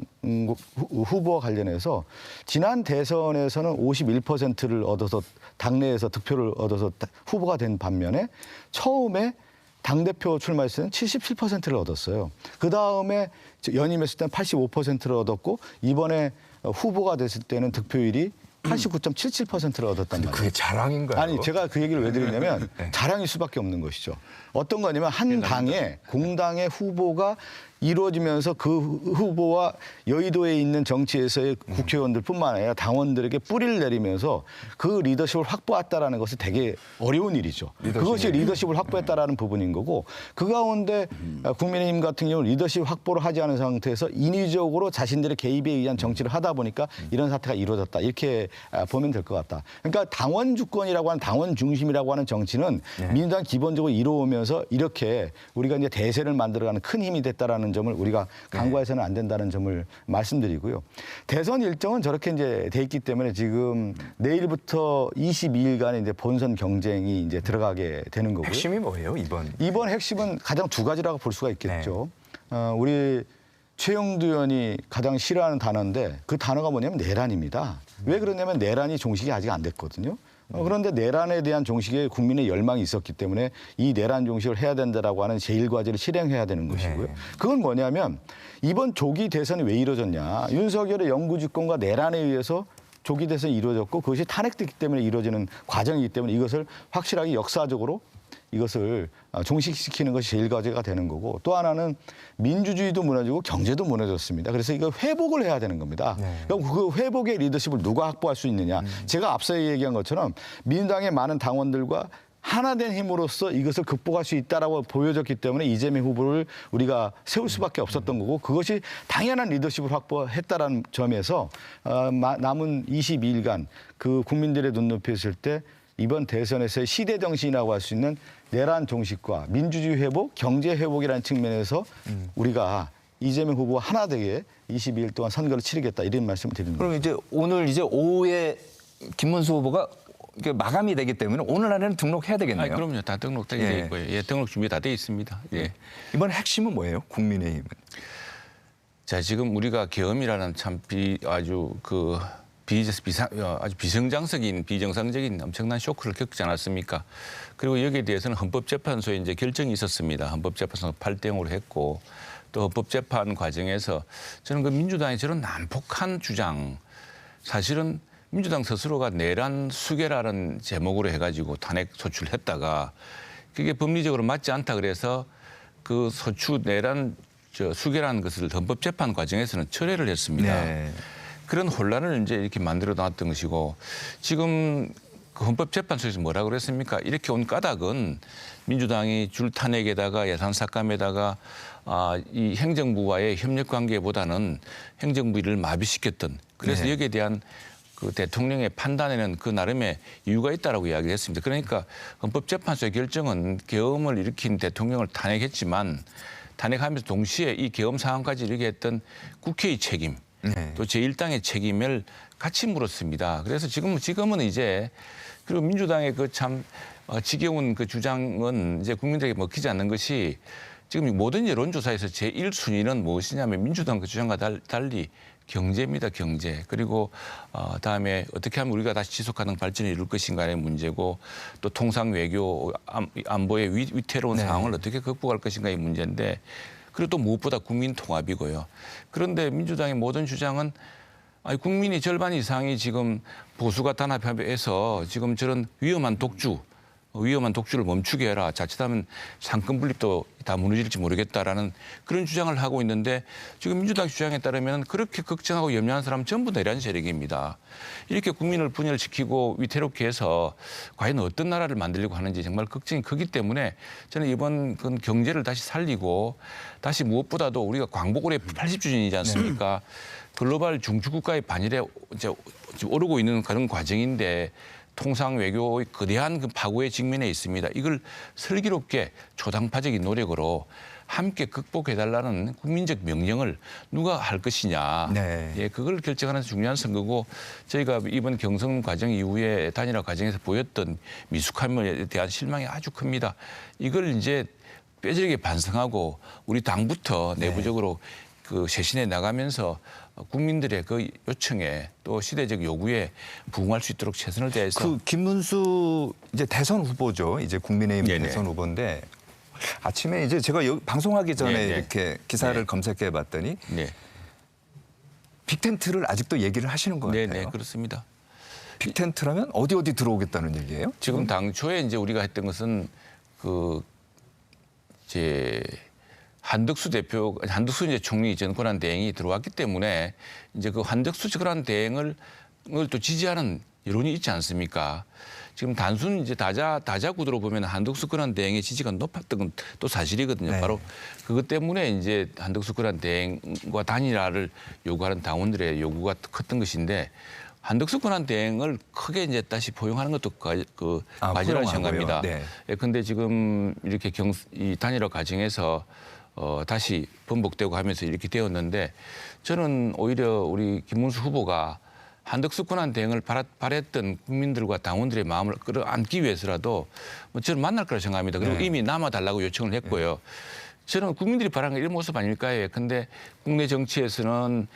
후보와 관련해서 지난 대선에서는 51%를 얻어서 당내에서 득표를 얻어서 후보가 된 반면에 처음에 당대표 출마했을 때는 77%를 얻었어요. 그다음에 연임했을 때는 85%를 얻었고 이번에 후보가 됐을 때는 득표율이 89.77%를 얻었단 말이에요.
그게 자랑인가요?
아니 제가 그 얘기를 왜 드리냐면 자랑일 수밖에 없는 것이죠. 어떤 거냐면 한 당에 공당의 후보가 이루어지면서 그 후보와 여의도에 있는 정치에서의 국회의원들뿐만 아니라 당원들에게 뿌리를 내리면서 그 리더십을 확보했다라는 것이 되게 어려운 일이죠. 그것이 리더십을 확보했다라는 부분인 거고 그 가운데 국민의힘 같은 경우는 리더십 확보를 하지 않은 상태에서 인위적으로 자신들의 개입에 의한 정치를 하다 보니까 이런 사태가 이루어졌다. 이렇게 보면 될 것 같다. 그러니까 당원 주권이라고 하는 당원 중심이라고 하는 정치는 민주당 기본적으로 이루어오면서 이렇게 우리가 이제 대세를 만들어가는 큰 힘이 됐다라는 점을 우리가 간과해서는 안 된다는 점을 말씀드리고요. 대선 일정은 저렇게 이제 돼 있기 때문에 지금 내일부터 22일간의 이제 본선 경쟁이 이제 들어가게 되는 거고요.
핵심이 뭐예요, 이번?
이번 핵심은 가장 두 가지라고 볼 수가 있겠죠. 우리 최영두 의원이 가장 싫어하는 단어인데 그 단어가 뭐냐면 내란입니다. 왜 그러냐면 내란이 종식이 아직 안 됐거든요. 그런데 내란에 대한 종식에 국민의 열망이 있었기 때문에 이 내란 종식을 해야 된다라고 하는 제1과제를 실행해야 되는 것이고요. 그건 뭐냐면 이번 조기 대선이 왜 이루어졌냐. 윤석열의 영구집권과 내란에 의해서 조기 대선이 이루어졌고 그것이 탄핵됐기 때문에 이루어지는 과정이기 때문에 이것을 확실하게 역사적으로 이것을 종식시키는 것이 제1과제가 되는 거고 또 하나는 민주주의도 무너지고 경제도 무너졌습니다. 그래서 이거 회복을 해야 되는 겁니다. 그럼 그 회복의 리더십을 누가 확보할 수 있느냐. 제가 앞서 얘기한 것처럼 민주당의 많은 당원들과 하나된 힘으로써 이것을 극복할 수 있다라고 보여졌기 때문에 이재명 후보를 우리가 세울 수밖에 없었던 거고 그것이 당연한 리더십을 확보했다라는 점에서 남은 22일간 그 국민들의 눈높이에 있을 때 이번 대선에서의 시대 정신이라고 할 수 있는 내란 종식과 민주주의 회복, 경제 회복이라는 측면에서 우리가 이재명 후보와 하나 되게 22일 동안 선거를 치르겠다 이런 말씀을 드립니다.
그럼 이제 오늘 이제 오후에 김문수 후보가 마감이 되기 때문에 오늘 안에는 등록해야 되겠네요.
그럼요. 다 등록되게 돼 있고요. 예, 등록 준비 다 돼 있습니다. 예.
이번 핵심은 뭐예요? 국민의힘은.
자, 지금 우리가 계엄이라는 참 아주 비정상적인 엄청난 쇼크를 겪지 않았습니까? 그리고 여기에 대해서는 헌법재판소에 이제 결정이 있었습니다. 헌법재판소가 8대0으로 했고 또 헌법재판 과정에서 저는 그 민주당의 저런 난폭한 주장 사실은 민주당 스스로가 내란 수계라는 제목으로 해가지고 탄핵 소추를 했다가 그게 법리적으로 맞지 않다 그래서 그 소추 내란 수계라는 것을 헌법재판 과정에서는 철회를 했습니다. 그런 혼란을 이제 이렇게 만들어 놨던 것이고 지금 그 헌법재판소에서 뭐라고 그랬습니까? 이렇게 온 까닭은 민주당이 줄 탄핵에다가 예산 삭감에다가 이 행정부와의 협력 관계보다는 행정부 일을 마비시켰던 그래서 여기에 대한 그 대통령의 판단에는 그 나름의 이유가 있다라고 이야기를 했습니다. 그러니까 헌법재판소의 결정은 계엄을 일으킨 대통령을 탄핵했지만 탄핵하면서 동시에 이 계엄 상황까지 이르게 했던 국회의 책임 또 제1당의 책임을 같이 물었습니다. 그래서 지금은 이제 그리고 민주당의 그 참 지겨운 그 주장은 이제 국민들에게 먹히지 않는 것이 지금 모든 여론조사에서 제1순위는 무엇이냐면 민주당 그 주장과 달리 경제입니다. 경제. 그리고 다음에 어떻게 하면 우리가 다시 지속가능 발전을 이룰 것인가의 문제고 또 통상 외교 안보의 위태로운 상황을 어떻게 극복할 것인가의 문제인데 그리고 또 무엇보다 국민 통합이고요. 그런데 민주당의 모든 주장은 아니, 국민이 절반 이상이 지금 보수가 단합해서 지금 저런 위험한 독주를 멈추게 해라. 자칫하면 상권 분립도 다 무너질지 모르겠다라는 그런 주장을 하고 있는데 지금 민주당 주장에 따르면 그렇게 걱정하고 염려하는 사람은 전부 내란 세력입니다. 이렇게 국민을 분열시키고 위태롭게 해서 과연 어떤 나라를 만들려고 하는지 정말 걱정이 크기 때문에 저는 이번 그 경제를 다시 살리고 다시 무엇보다도 우리가 광복올해 80주년이지 않습니까? 글로벌 중추국가의 반열에 이제 오르고 있는 그런 과정인데 통상 외교의 거대한 그 파고에 직면해 있습니다. 이걸 슬기롭게 초당파적인 노력으로 함께 극복해달라는 국민적 명령을 누가 할 것이냐.
네.
예, 그걸 결정하는 중요한 선거고 저희가 이번 경선 과정 이후에 단일화 과정에서 보였던 미숙함에 대한 실망이 아주 큽니다. 이걸 이제 뼈저리게 반성하고 우리 당부터 내부적으로 그 쇄신해 나가면서 국민들의 그 요청에 또 시대적 요구에 부응할 수 있도록 최선을 다해서
그 김문수 이제 대선 후보죠. 이제 국민의힘
네네.
대선 후보인데 아침에 이제 제가 여기 방송하기 전에
네네.
이렇게 기사를
네.
검색해 봤더니
네,
빅텐트를 아직도 얘기를 하시는 것 같아요.
네, 그렇습니다.
빅텐트라면 어디 들어오겠다는 얘기예요?
지금 당초에 이제 우리가 했던 것은 그 이제 한덕수 이제 총리 전 권한대행이 들어왔기 때문에 이제 그 한덕수 권한 대행을 또 지지하는 여론이 있지 않습니까? 지금 단순 이제 다자 구도로 보면 한덕수 권한 대행의 지지가 높았던 건 또 사실이거든요.
네.
바로 그것 때문에 이제 한덕수 권한 대행과 단일화를 요구하는 당원들의 요구가 컸던 것인데 한덕수 권한 대행을 크게 이제 다시 포용하는 것도 과제라는 생각입니다.
네.
그런데 지금 이렇게 이 단일화 과정에서 다시 번복되고 하면서 이렇게 되었는데 저는 오히려 우리 김문수 후보가 한덕수 권한 대행을 바랬던 국민들과 당원들의 마음을 끌어안기 위해서라도 저는 만날 거라 생각합니다. 그리고 이미 남아달라고 요청을 했고요. 저는 국민들이 바라는 게 이런 모습 아닐까요? 근데 국내 정치에서는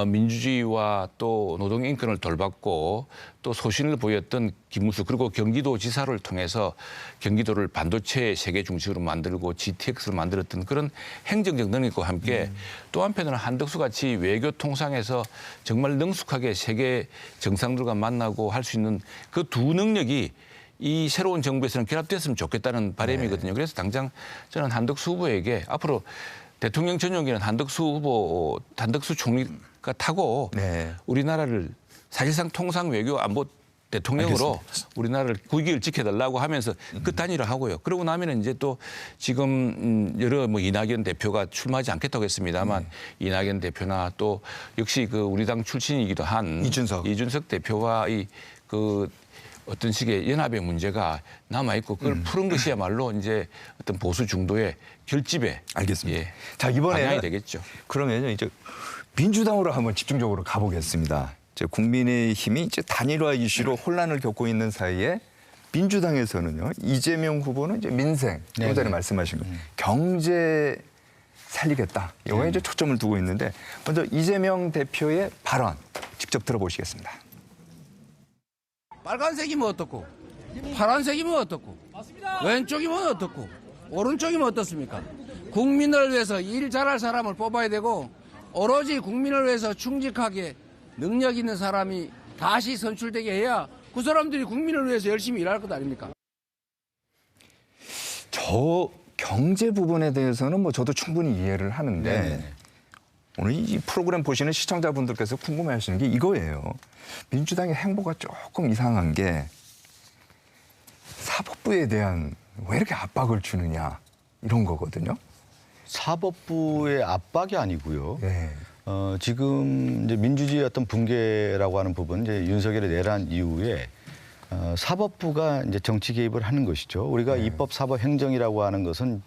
민주주의와 또 노동의 인권을 돌봤고 또 소신을 보였던 김문수 그리고 경기도지사를 통해서 경기도를 반도체 세계 중심으로 만들고 GTX를 만들었던 그런 행정적 능력과 함께 또 한편으로는 한덕수 같이 외교 통상에서 정말 능숙하게 세계 정상들과 만나고 할 수 있는 그 두 능력이 이 새로운 정부에서는 결합됐으면 좋겠다는 바람이거든요. 그래서 당장 저는 한덕수 후보에게 앞으로 대통령 전용기는 한덕수 총리가 타고 우리나라를 사실상 통상 외교 안보 대통령으로 우리나라를 국익을 지켜달라고 하면서 그 단일화 하고요. 그러고 나면은 이제 또 지금 여러 이낙연 대표가 출마하지 않겠다고 했습니다만 이낙연 대표나 또 역시 그 우리 당 출신이기도 한 이준석 대표와 그 어떤 식의 연합의 문제가 남아있고 그걸 푸는 것이야말로 이제 어떤 보수 중도의 결집에
알겠습니다.
예,
자, 이번에
방향이 되겠죠.
그러면 이제 민주당으로 한번 집중적으로 가보겠습니다. 이제 국민의힘이 이제 단일화 이슈로 혼란을 겪고 있는 사이에 민주당에서는요. 이재명 후보는 이제 민생, 좀 전에 말씀하신 거 경제 살리겠다. 이거에 이제 초점을 두고 있는데 먼저 이재명 대표의 발언 직접 들어보시겠습니다.
빨간색이면 어떻고 파란색이면 어떻고 왼쪽이면 어떻고 오른쪽이면 어떻습니까? 국민을 위해서 일 잘할 사람을 뽑아야 되고 오로지 국민을 위해서 충직하게 능력 있는 사람이 다시 선출되게 해야 그 사람들이 국민을 위해서 열심히 일할 것 아닙니까?
저 경제 부분에 대해서는 뭐 저도 충분히 이해를 하는데 오늘 이 프로그램 보시는 시청자분들께서 궁금해하시는 게 이거예요. 민주당의 행보가 조금 이상한 게 사법부에 대한 왜 이렇게 압박을 주느냐 이런 거거든요.
사법부의 압박이 아니고요.
네.
지금 이제 민주주의 어떤 붕괴라고 하는 부분, 이제 윤석열의 내란 이후에 사법부가 이제 정치 개입을 하는 것이죠. 우리가 입법, 사법, 행정이라고 하는 것은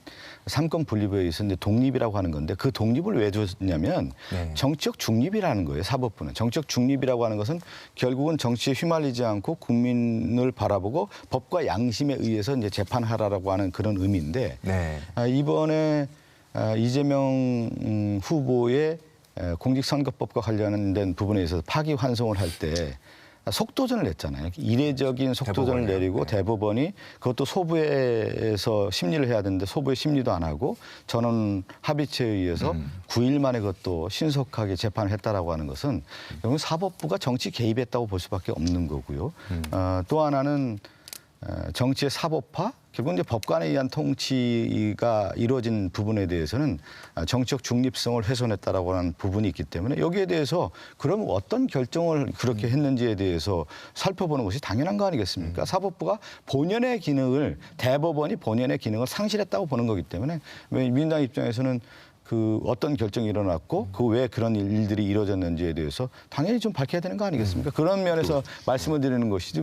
삼권 분립에 의해서 이제 독립이라고 하는 건데 그 독립을 왜 줬냐면 정치적 중립이라는 거예요. 사법부는 정치적 중립이라고 하는 것은 결국은 정치에 휘말리지 않고 국민을 바라보고 법과 양심에 의해서 이제 재판하라라고 하는 그런 의미인데 이번에 이재명 후보의 공직선거법과 관련된 부분에 있어서 파기환송을 할 때 속도전을 냈잖아요. 이례적인 속도전을 내리고 대법원이 그것도 소부에서 심리를 해야 되는데 소부의 심리도 안 하고 전원 합의체에 의해서 9일 만에 그것도 신속하게 재판을 했다라고 하는 것은 결국 사법부가 정치 개입했다고 볼 수밖에 없는 거고요. 또 하나는 정치의 사법화, 결국 이제 법관에 의한 통치가 이루어진 부분에 대해서는 정치적 중립성을 훼손했다라고 하는 부분이 있기 때문에 여기에 대해서 그럼 어떤 결정을 그렇게 했는지에 대해서 살펴보는 것이 당연한 거 아니겠습니까? 사법부가 본연의 기능을 대법원이 본연의 기능을 상실했다고 보는 거기 때문에 민주당 입장에서는 그 어떤 결정이 일어났고 그 왜 그런 일들이 이루어졌는지에 대해서 당연히 좀 밝혀야 되는 거 아니겠습니까? 그런 면에서 말씀을 드리는 것이지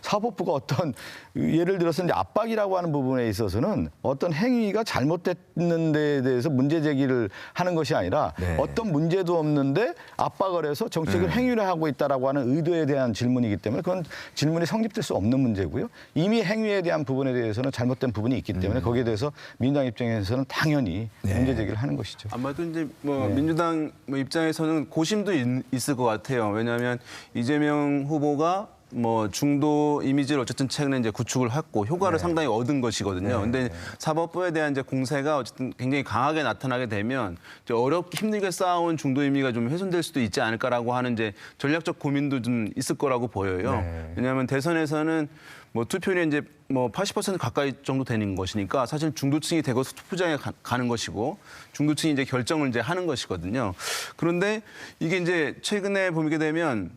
사법부가 어떤 예를 들어서 이제 압박이라고 하는 부분에 있어서는 어떤 행위가 잘못됐는 데에 대해서 문제 제기를 하는 것이 아니라 어떤 문제도 없는데 압박을 해서 정치적 행위를 하고 있다라고 하는 의도에 대한 질문이기 때문에 그건 질문이 성립될 수 없는 문제고요. 이미 행위에 대한 부분에 대해서는 잘못된 부분이 있기 때문에 거기에 대해서 민주당 입장에서는 당연히 문제 제기를 하는 것이죠.
아마도 이제 민주당 입장에서는 고심도 있을 것 같아요. 왜냐하면 이재명 후보가 중도 이미지를 어쨌든 최근에 이제 구축을 했고 효과를 상당히 얻은 것이거든요. 근데 사법부에 대한 이제 공세가 어쨌든 굉장히 강하게 나타나게 되면 이제 어렵게 힘들게 쌓아온 중도 이미지가 좀 훼손될 수도 있지 않을까라고 하는 이제 전략적 고민도 좀 있을 거라고 보여요. 왜냐하면 대선에서는 투표율이 이제 80% 가까이 정도 되는 것이니까 사실 중도층이 대거서 투표장에 가는 것이고 중도층이 이제 결정을 이제 하는 것이거든요. 그런데 이게 이제 최근에 보게 되면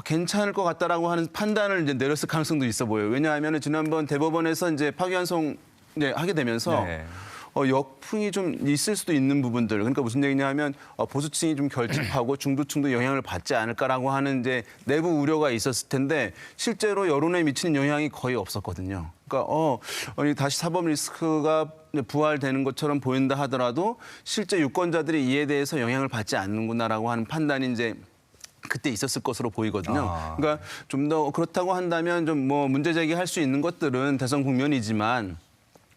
괜찮을 것 같다라고 하는 판단을 이제 내렸을 가능성도 있어 보여요. 왜냐하면 지난번 대법원에서 이제 파기환송 이제 하게 되면서 역풍이 좀 있을 수도 있는 부분들. 그러니까 무슨 얘기냐 하면 보수층이 좀 결집하고 중도층도 영향을 받지 않을까라고 하는 이제 내부 우려가 있었을 텐데 실제로 여론에 미치는 영향이 거의 없었거든요. 그러니까 다시 사법 리스크가 부활되는 것처럼 보인다 하더라도 실제 유권자들이 이에 대해서 영향을 받지 않는구나라고 하는 판단이 이제 그때 있었을 것으로 보이거든요. 그러니까 좀 더 그렇다고 한다면 좀 문제 제기할 수 있는 것들은 대선 국면이지만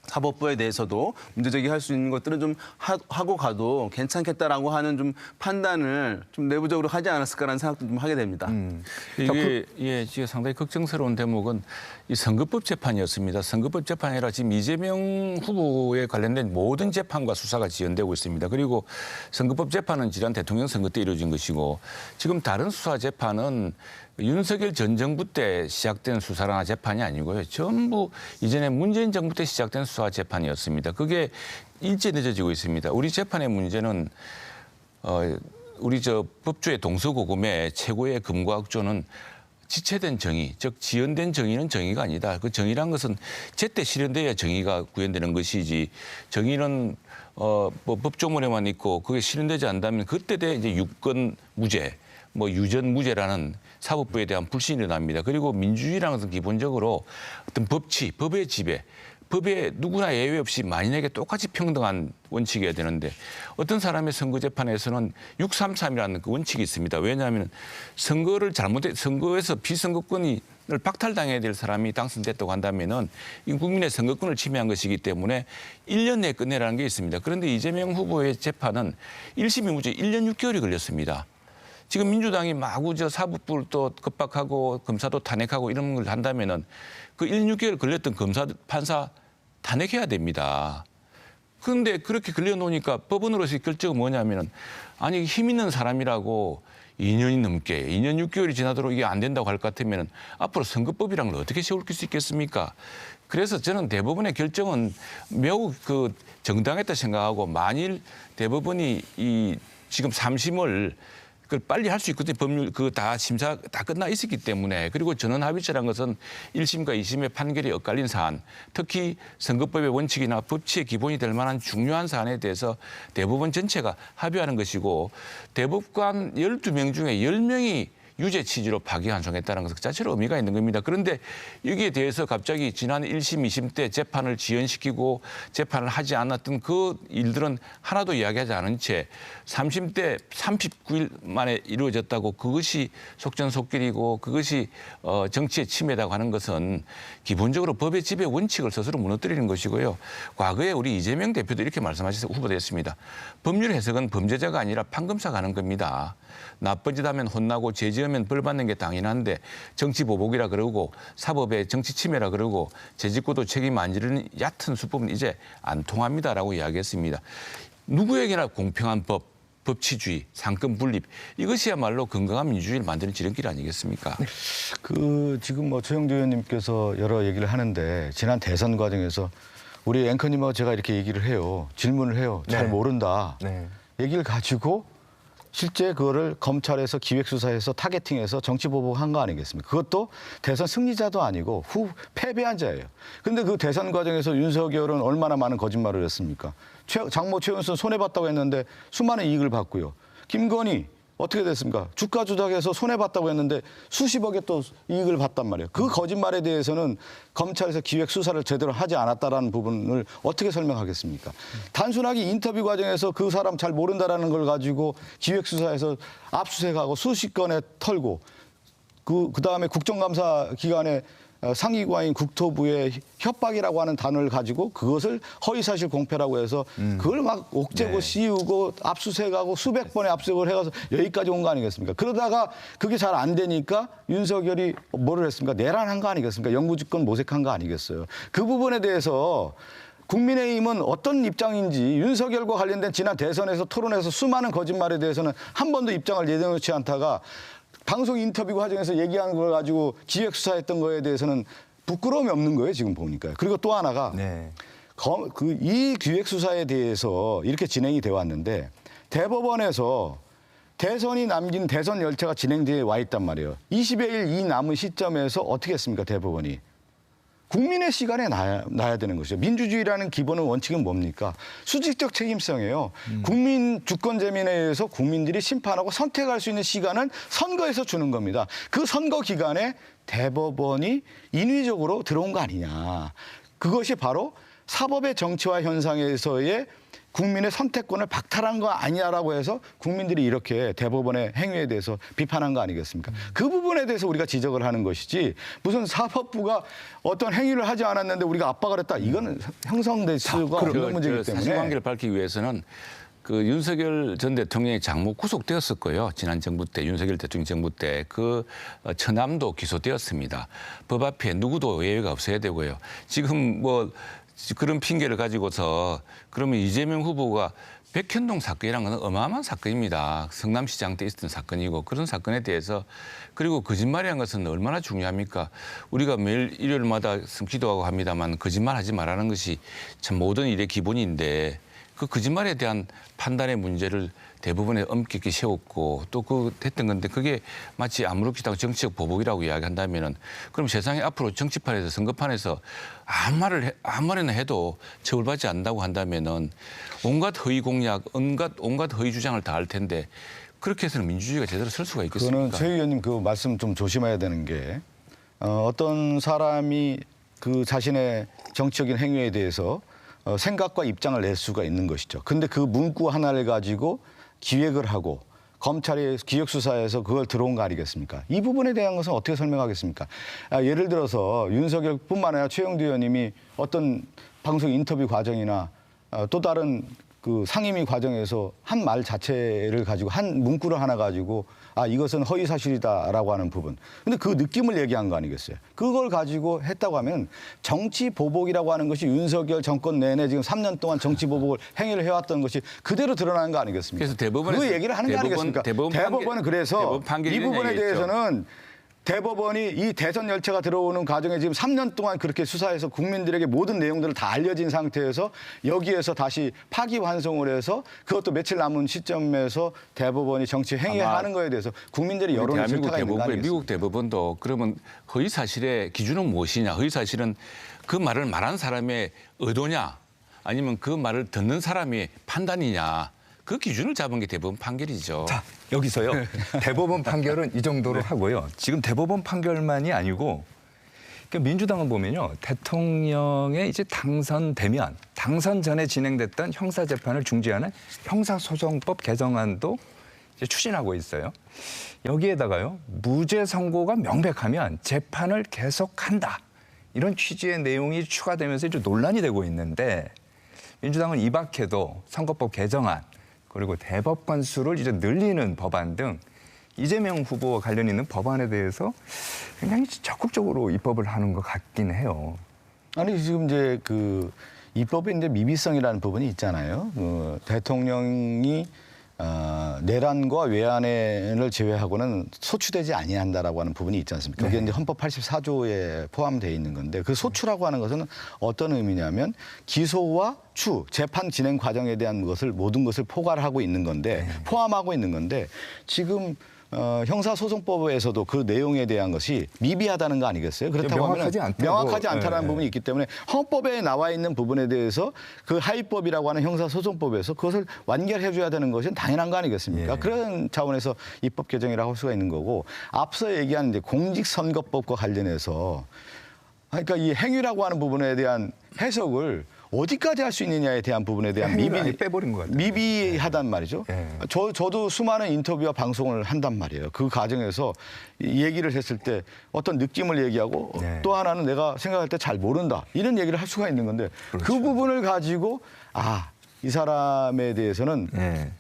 사법부에 대해서도 문제 제기할 수 있는 것들은 좀 하고 가도 괜찮겠다라고 하는 좀 판단을 좀 내부적으로 하지 않았을까라는 생각도 좀 하게 됩니다.
이게 지금 상당히 걱정스러운 대목은 이 선거법 재판이었습니다. 선거법 재판이 아니라 지금 이재명 후보에 관련된 모든 재판과 수사가 지연되고 있습니다. 그리고 선거법 재판은 지난 대통령 선거 때 이루어진 것이고 지금 다른 수사 재판은 윤석열 전 정부 때 시작된 수사나 재판이 아니고요. 전부 이전에 문재인 정부 때 시작된 수사 재판이었습니다. 그게 일제 늦어지고 있습니다. 우리 재판의 문제는 우리 법조의 동서고금의 최고의 금과 억조는 지체된 정의, 즉 지연된 정의는 정의가 아니다. 그 정의란 것은 제때 실현돼야 정의가 구현되는 것이지 정의는 법조문에만 있고 그게 실현되지 않다면 그때 돼 이제 유권 무죄, 유전 무죄라는 사법부에 대한 불신이 일어납니다. 그리고 민주주의라는 것은 기본적으로 어떤 법치, 법의 지배, 법에 누구나 예외 없이 만인에게 똑같이 평등한 원칙이어야 되는데 어떤 사람의 선거재판에서는 633이라는 그 원칙이 있습니다. 왜냐하면 선거에서 비선거권을 박탈당해야 될 사람이 당선됐다고 한다면은 이 국민의 선거권을 침해한 것이기 때문에 1년 내에 끝내라는 게 있습니다. 그런데 이재명 후보의 재판은 1심이 무죄 1년 6개월이 걸렸습니다. 지금 민주당이 마구 사법부를 또 급박하고 검사도 탄핵하고 이런 걸 한다면은 그 1년 6개월 걸렸던 검사, 판사 탄핵해야 됩니다. 그런데 그렇게 걸려놓으니까 법원으로서의 결정은 뭐냐면은 아니 힘 있는 사람이라고 2년이 넘게 2년 6개월이 지나도록 이게 안 된다고 할 것 같으면 앞으로 선거법이란 걸 어떻게 세울 수 있겠습니까? 그래서 저는 대법원의 결정은 매우 정당했다 생각하고 만일 대법원이 이 지금 3심을 그걸 빨리 할 수 있거든요. 법률 다 심사 다 끝나 있었기 때문에. 그리고 전원 합의체란 것은 1심과 2심의 판결이 엇갈린 사안, 특히 선거법의 원칙이나 법치의 기본이 될 만한 중요한 사안에 대해서 대법원 전체가 합의하는 것이고 대법관 12명 중에 10명이 유죄 취지로 파기환송했다는 것 자체로 의미가 있는 겁니다. 그런데 여기에 대해서 갑자기 지난 1심, 2심 때 재판을 지연시키고 재판을 하지 않았던 그 일들은 하나도 이야기하지 않은 채 3심 때 39일 만에 이루어졌다고 그것이 속전속결이고 그것이 정치의 침해라고 하는 것은 기본적으로 법의 지배 원칙을 스스로 무너뜨리는 것이고요. 과거에 우리 이재명 대표도 이렇게 말씀하셔서 후보됐습니다. 법률 해석은 범죄자가 아니라 판검사가 하는 겁니다. 나쁜 짓 하면 혼나고 죄지은 그러면 벌 받는 게 당연한데 정치 보복이라 그러고 사법의 정치 침해라 그러고 재직구도 책임 안 지르는 얕은 수법은 이제 안 통합니다라고 이야기했습니다. 누구에게나 공평한 법치주의, 상권 분립 이것이야말로 건강한 민주주의를 만드는 지름길 아니겠습니까?
지금 뭐 최영두 의원님께서 여러 얘기를 하는데 지난 대선 과정에서 우리 앵커님하고 제가 이렇게 얘기를 해요. 질문을 해요. 잘 모른다. 얘기를 가지고 실제 그거를 검찰에서 기획수사해서 타겟팅해서 정치보복한 거 아니겠습니까? 그것도 대선 승리자도 아니고 패배한 자예요. 그런데 그 대선 과정에서 윤석열은 얼마나 많은 거짓말을 했습니까? 장모 최은순 손해봤다고 했는데 수많은 이익을 받고요. 김건희 어떻게 됐습니까? 주가 조작해서 손해봤다고 했는데 수십억의 또 이익을 봤단 말이에요. 그 거짓말에 대해서는 검찰에서 기획 수사를 제대로 하지 않았다라는 부분을 어떻게 설명하겠습니까? 단순하게 인터뷰 과정에서 그 사람 잘 모른다라는 걸 가지고 기획 수사에서 압수수색하고 수십 건에 털고 그다음에 국정감사 기간에 상위과인 국토부의 협박이라고 하는 단어를 가지고 그것을 허위사실 공표라고 해서 그걸 막 옥죄고 씌우고 압수수색하고 수백 번의 압수수색을 해가서 여기까지 온 거 아니겠습니까? 그러다가 그게 잘 안 되니까 윤석열이 뭐를 했습니까? 내란한 거 아니겠습니까? 영구집권 모색한 거 아니겠어요? 그 부분에 대해서 국민의힘은 어떤 입장인지 윤석열과 관련된 지난 대선에서 토론에서 수많은 거짓말에 대해서는 한 번도 입장을 내놓지 않다가 방송 인터뷰 과정에서 얘기하는 걸 가지고 기획수사했던 거에 대해서는 부끄러움이 없는 거예요, 지금 보니까. 그리고 또 하나가 이 기획수사에 대해서 이렇게 진행이 되어 왔는데 대법원에서 대선이 남긴 대선 열차가 진행되어 와 있단 말이에요. 20여일 이 남은 시점에서 어떻게 했습니까, 대법원이? 국민의 시간에 놔야 되는 것이죠. 민주주의라는 기본은 원칙은 뭡니까? 수직적 책임성이에요. 국민 주권재민에 의해서 국민들이 심판하고 선택할 수 있는 시간은 선거에서 주는 겁니다. 그 선거 기간에 대법원이 인위적으로 들어온 거 아니냐. 그것이 바로 사법의 정치화 현상에서의 국민의 선택권을 박탈한 거 아니냐라고 해서 국민들이 이렇게 대법원의 행위에 대해서 비판한 거 아니겠습니까? 그 부분에 대해서 우리가 지적을 하는 것이지 무슨 사법부가 어떤 행위를 하지 않았는데 우리가 압박을 했다. 이거는 형성될 수가 없는 문제이기 때문에.
사실관계를 밝히기 위해서는 그 윤석열 전 대통령의 장모 구속되었었고요. 지난 정부 때 윤석열 대통령 정부 때 그 처남도 기소되었습니다. 법 앞에 누구도 예외가 없어야 되고요. 지금 뭐 그런 핑계를 가지고서 그러면 이재명 후보가 백현동 사건이란 건 어마어마한 사건입니다. 성남시장 때 있었던 사건이고 그런 사건에 대해서 그리고 거짓말이란 것은 얼마나 중요합니까? 우리가 매일 일요일마다 기도하고 합니다만 거짓말하지 말라는 것이 참 모든 일의 기본인데 그 거짓말에 대한 판단의 문제를 대부분에 엄격히 세웠고 또 그 됐던 건데 그게 마치 아무렇지도 않고 정치적 보복이라고 이야기한다면은 그럼 세상에 앞으로 정치판에서 선거판에서 아무 말이나 해도 처벌받지 않는다고 한다면은 온갖 허위 공약, 온갖 허위 주장을 다 할 텐데 그렇게 해서는 민주주의가 제대로 설 수가 있겠습니까?
그거는 최 의원님 그 말씀 좀 조심해야 되는 게 어떤 사람이 그 자신의 정치적인 행위에 대해서 생각과 입장을 낼 수가 있는 것이죠. 근데 그 문구 하나를 가지고 기획을 하고 검찰이 기획수사에서 그걸 들어온 거 아니겠습니까? 이 부분에 대한 것은 어떻게 설명하겠습니까? 예를 들어서 윤석열뿐만 아니라 최영두 의원님이 어떤 방송 인터뷰 과정이나 또 다른 그 상임위 과정에서 한 말 자체를 가지고 한 문구를 하나 가지고 이것은 허위 사실이다라고 하는 부분. 근데 그 느낌을 얘기한 거 아니겠어요? 그걸 가지고 했다고 하면 정치 보복이라고 하는 것이 윤석열 정권 내내 지금 3년 동안 정치 보복을 행위를 해왔던 것이 그대로 드러나는 거 아니겠습니까?
그래서 대법원에서
그 얘기를 하는 거 아니겠습니까? 대법원은 그래서 이 부분에 대해서는 대법원이 이 대선 열차가 들어오는 과정에 지금 3년 동안 그렇게 수사해서 국민들에게 모든 내용들을 다 알려진 상태에서 여기에서 다시 파기환송을 해서 그것도 며칠 남은 시점에서 대법원이 정치 행위하는 거에 대해서 국민들의 여론의 질타가 있는 거 아니겠습니까?
미국 대법원도 그러면 허위 사실의 기준은 무엇이냐? 허위 사실은 그 말을 말한 사람의 의도냐? 아니면 그 말을 듣는 사람의 판단이냐? 그 기준을 잡은 게 대법원 판결이죠.
자, 여기서요. 대법원 판결은 이 정도로 하고요. 지금 대법원 판결만이 아니고 그러니까 민주당은 보면요. 대통령의 이제 당선되면 당선 전에 진행됐던 형사재판을 중지하는 형사소송법 개정안도 이제 추진하고 있어요. 여기에다가요. 무죄 선고가 명백하면 재판을 계속한다. 이런 취지의 내용이 추가되면서 이제 논란이 되고 있는데 민주당은 이 밖에도 선거법 개정안 그리고 대법 건수를 이제 늘리는 법안 등 이재명 후보와 관련 있는 법안에 대해서 굉장히 적극적으로 입법을 하는 것 같긴 해요.
아니 지금 이제 그 입법에 이제 미비성이라는 부분이 있잖아요. 대통령이 내란과 외환을 제외하고는 소추되지 아니한다라고 하는 부분이 있지 않습니까? 그게 이제 헌법 84조에 포함되어 있는 건데 그 소추라고 하는 것은 어떤 의미냐면 기소와 추, 재판 진행 과정에 대한 모든 것을 포괄하고 있는 건데 포함하고 있는 건데 지금 형사소송법에서도 그 내용에 대한 것이 미비하다는 거 아니겠어요? 그렇다고 하면 명확하지 않다는 부분이 있기 때문에 헌법에 나와 있는 부분에 대해서 그 하위법이라고 하는 형사소송법에서 그것을 완결해 줘야 되는 것은 당연한 거 아니겠습니까? 그런 차원에서 입법 개정이라고 할 수가 있는 거고 앞서 얘기한 이제 공직선거법과 관련해서 그러니까 이 행위라고 하는 부분에 대한 해석을 어디까지 할 수 있느냐에 대한 부분에 대한
빼버린 것 같아요.
미비하단 말이죠. 저도 수많은 인터뷰와 방송을 한단 말이에요. 그 과정에서 얘기를 했을 때 어떤 느낌을 얘기하고 또 하나는 내가 생각할 때 잘 모른다. 이런 얘기를 할 수가 있는 건데 그 부분을 가지고 이 사람에 대해서는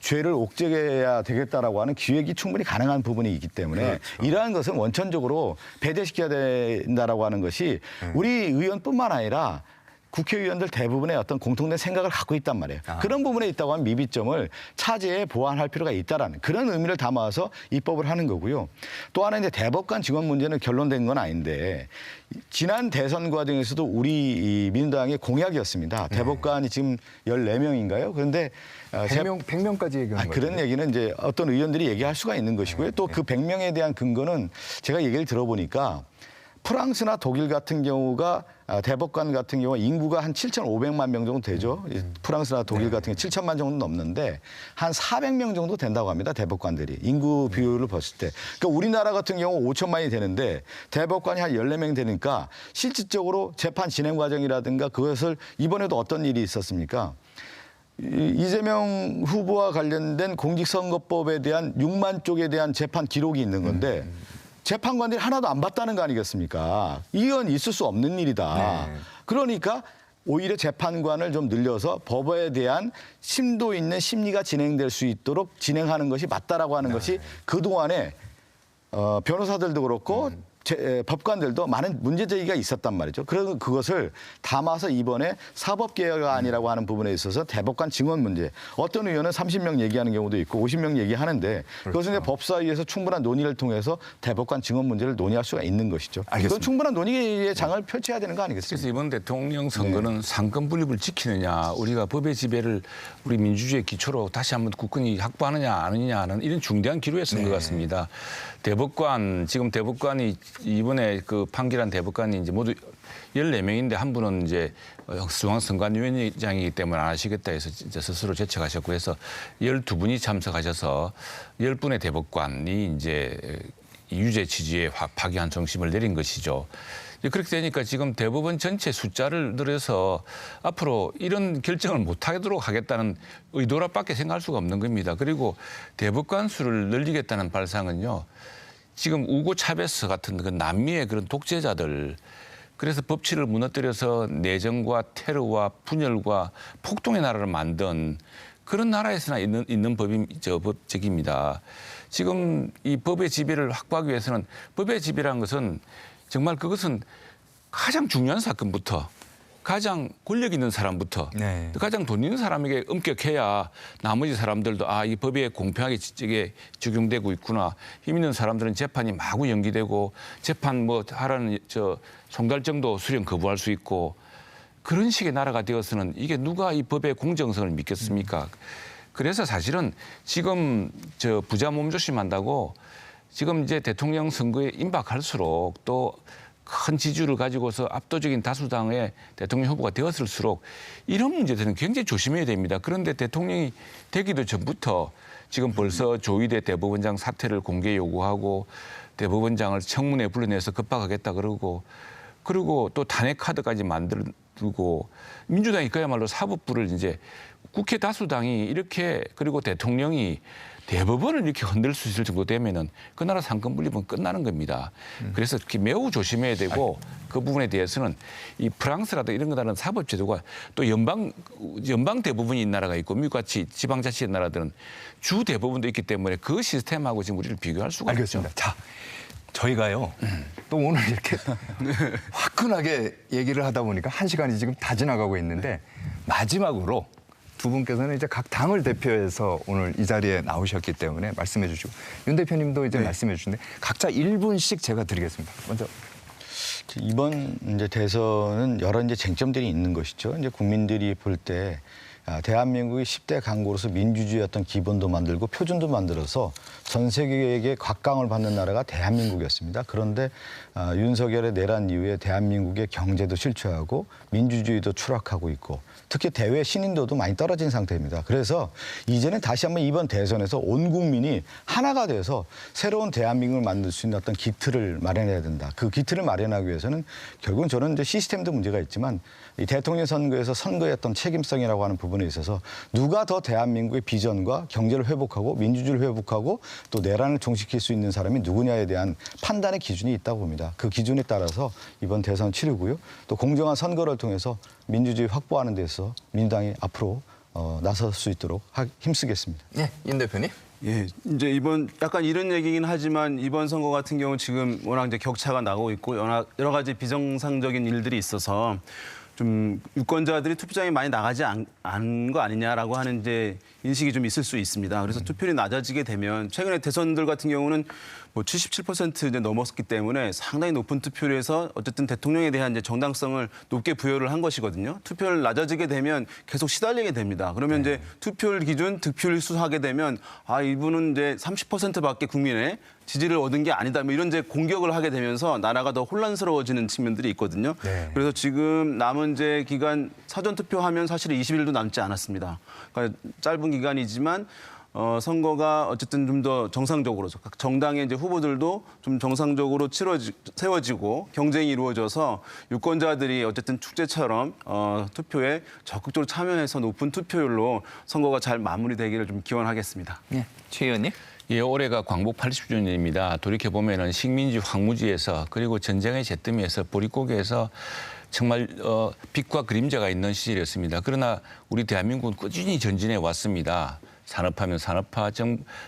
죄를 옥죄해야 되겠다라고 하는 기획이 충분히 가능한 부분이 있기 때문에 이러한 것은 원천적으로 배제시켜야 된다라고 하는 것이 우리 의원뿐만 아니라 국회의원들 대부분의 어떤 공통된 생각을 갖고 있단 말이에요. 그런 부분에 있다고 하면 미비점을 차제에 보완할 필요가 있다라는 그런 의미를 담아서 입법을 하는 거고요. 또 하나 이제 대법관 직원 문제는 결론된 건 아닌데 지난 대선 과정에서도 우리 민주당의 공약이었습니다. 대법관이 지금 14명인가요? 그런데
100명까지 얘기한 거예요.
그런 얘기는 이제 어떤 의원들이 얘기할 수가 있는 것이고요. 또 그 100명에 대한 근거는 제가 얘기를 들어보니까 프랑스나 독일 같은 경우가 대법관 같은 경우 인구가 한 7,500만 명 정도 되죠. 프랑스나 독일 같은 경우 7천만 정도 넘는데 한 400명 정도 된다고 합니다. 대법관들이. 인구 비율을 봤을 때. 그러니까 우리나라 같은 경우 5천만이 되는데 대법관이 한 14명 되니까 실질적으로 재판 진행 과정이라든가 그것을 이번에도 어떤 일이 있었습니까? 이재명 후보와 관련된 공직선거법에 대한 6만 쪽에 대한 재판 기록이 있는 건데 재판관들이 하나도 안 봤다는 거 아니겠습니까? 이건 있을 수 없는 일이다. 그러니까 오히려 재판관을 좀 늘려서 법에 대한 심도 있는 심리가 진행될 수 있도록 진행하는 것이 맞다라고 하는 것이 그동안에 변호사들도 그렇고 법관들도 많은 문제 제기가 있었단 말이죠. 그래서 그것을 담아서 이번에 사법개혁안이라고 하는 부분에 있어서 대법관 증언 문제. 어떤 의원은 30명 얘기하는 경우도 있고 50명 얘기하는데 그것은 이제 법사위에서 충분한 논의를 통해서 대법관 증언 문제를 논의할 수가 있는 것이죠. 그건 충분한 논의의 장을 펼쳐야 되는 거 아니겠습니까?
그래서 이번 대통령 선거는 상권 분립을 지키느냐 우리가 법의 지배를 우리 민주주의의 기초로 다시 한번 굳건히 확보하느냐 아니냐는 이런 중대한 기로에 선 것 같습니다. 대법관 지금 대법관이 이번에 그 판결한 대법관이 이제 모두 14명인데 한 분은 이제 중앙선관위원장이기 때문에 안 하시겠다 해서 진짜 스스로 제청하셨고 해서 12분이 참석하셔서 10분의 대법관이 이제 유죄 취지에 파기한 정심을 내린 것이죠. 그렇게 되니까 지금 대법원 전체 숫자를 늘려서 앞으로 이런 결정을 못하도록 하겠다는 의도라밖에 생각할 수가 없는 겁니다. 그리고 대법관 수를 늘리겠다는 발상은요. 지금 우고 차베스 같은 그 남미의 그런 독재자들 그래서 법치를 무너뜨려서 내정과 테러와 분열과 폭동의 나라를 만든 그런 나라에서나 있는 법칙입니다. 지금 이 법의 지배를 확보하기 위해서는 법의 지배라는 것은 정말 그것은 가장 중요한 사건부터 가장 권력 있는 사람부터 가장 돈 있는 사람에게 엄격해야 나머지 사람들도 이 법에 공평하게 적용되고 있구나. 힘 있는 사람들은 재판이 마구 연기되고 재판 하라는 송달 정도 수령 거부할 수 있고 그런 식의 나라가 되어서는 이게 누가 이 법의 공정성을 믿겠습니까? 그래서 사실은 지금 부자 몸조심한다고 지금 이제 대통령 선거에 임박할수록 또 큰 지지를 가지고서 압도적인 다수당의 대통령 후보가 되었을수록 이런 문제들은 굉장히 조심해야 됩니다. 그런데 대통령이 되기도 전부터 지금 벌써 조희대 대법원장 사퇴를 공개 요구하고 대법원장을 청문회 불러내서 급박하겠다 그러고 그리고 또 탄핵 카드까지 만들고 민주당이 그야말로 사법부를 이제 국회 다수당이 이렇게 그리고 대통령이 대법원을 이렇게 흔들 수 있을 정도 되면은 그 나라 상권 분립은 끝나는 겁니다. 그래서 매우 조심해야 되고 그 부분에 대해서는 이 프랑스라든가 이런 거다른 사법 제도가 또 연방 대부분인 나라가 있고 미국같이 지방자치의 나라들은 주 대부분도 있기 때문에 그 시스템하고 지금 우리를 비교할 수가
알겠습니다. 자, 저희가요 또 오늘 이렇게 화끈하게 얘기를 하다 보니까 1시간이 지금 다 지나가고 있는데 마지막으로 두 분께서는 이제 각 당을 대표해서 오늘 이 자리에 나오셨기 때문에 말씀해 주시고 윤 대표님도 이제 말씀해 주시는데 각자 1분씩 제가 드리겠습니다. 먼저.
이번 이제 대선은 여러 이제 쟁점들이 있는 것이죠. 이제 국민들이 볼 때 대한민국이 10대 강국으로서 민주주의 어떤 기본도 만들고 표준도 만들어서 전 세계에게 곽강을 받는 나라가 대한민국이었습니다. 그런데 윤석열의 내란 이후에 대한민국의 경제도 실추하고 민주주의도 추락하고 있고 특히 대외 신인도도 많이 떨어진 상태입니다. 그래서 이제는 다시 한번 이번 대선에서 온 국민이 하나가 돼서 새로운 대한민국을 만들 수 있는 어떤 기틀을 마련해야 된다. 그 기틀을 마련하기 위해서는 결국은 저는 이제 시스템도 문제가 있지만 이 대통령 선거에서 선거의 어떤 책임성이라고 하는 부분에 있어서 누가 더 대한민국의 비전과 경제를 회복하고 민주주의를 회복하고 또 내란을 종식할 수 있는 사람이 누구냐에 대한 판단의 기준이 있다고 봅니다. 그 기준에 따라서 이번 대선 치르고요. 또 공정한 선거를 통해서 민주주의 확보하는 데서 민주당이 앞으로 나설 수 있도록 힘쓰겠습니다.
네, 윤 대표님.
예, 이제 이번 약간 이런 얘기긴 하지만 이번 선거 같은 경우 지금 워낙 이제 격차가 나고 있고 여러 가지 비정상적인 일들이 있어서 좀 유권자들이 투표장에 많이 나가지 않은 거 아니냐라고 하는 이제 인식이 좀 있을 수 있습니다. 그래서 투표율이 낮아지게 되면 최근에 대선들 같은 경우는 뭐 77% 이제 넘었기 때문에 상당히 높은 투표율에서 어쨌든 대통령에 대한 이제 정당성을 높게 부여를 한 것이거든요. 투표율 낮아지게 되면 계속 시달리게 됩니다. 그러면 이제 투표율 기준 득표율 수하게 되면 이분은 이제 30%밖에 국민의 지지를 얻은 게 아니다. 뭐 이런 이제 공격을 하게 되면서 나라가 더 혼란스러워지는 측면들이 있거든요. 네. 그래서 지금 남은 이제 기간 사전 투표하면 사실 20일도 남지 않았습니다. 그러니까 짧은 기간이지만 선거가 어쨌든 좀 더 정상적으로 각 정당의 이제 후보들도 좀 정상적으로 세워지고 경쟁이 이루어져서 유권자들이 어쨌든 축제처럼 투표에 적극적으로 참여해서 높은 투표율로 선거가 잘 마무리되기를 좀 기원하겠습니다.
네, 최 의원님.
예, 올해가 광복 80주년입니다. 돌이켜보면은 식민지 황무지에서 그리고 전쟁의 잿더미에서 보릿고개에서 정말 빛과 그림자가 있는 시절이었습니다. 그러나 우리 대한민국은 꾸준히 전진해 왔습니다. 산업하면 산업화,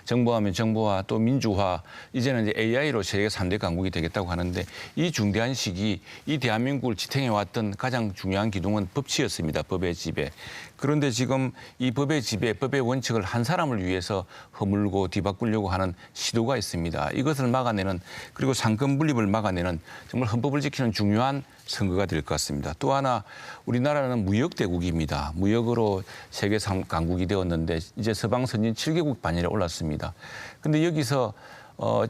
정보하면 정보화, 또 민주화, 이제는 이제 AI로 세계 3대 강국이 되겠다고 하는데 이 중대한 시기, 이 대한민국을 지탱해왔던 가장 중요한 기둥은 법치였습니다. 법의 지배. 그런데 지금 이 법의 지배, 법의 원칙을 한 사람을 위해서 허물고 뒤바꾸려고 하는 시도가 있습니다. 이것을 막아내는 그리고 상권 분립을 막아내는 정말 헌법을 지키는 중요한 선거가 될 것 같습니다. 또 하나 우리나라는 무역 대국입니다. 무역으로 세계 3강국이 되었는데 이제 서방 선진 7개국 반열에 올랐습니다. 그런데 여기서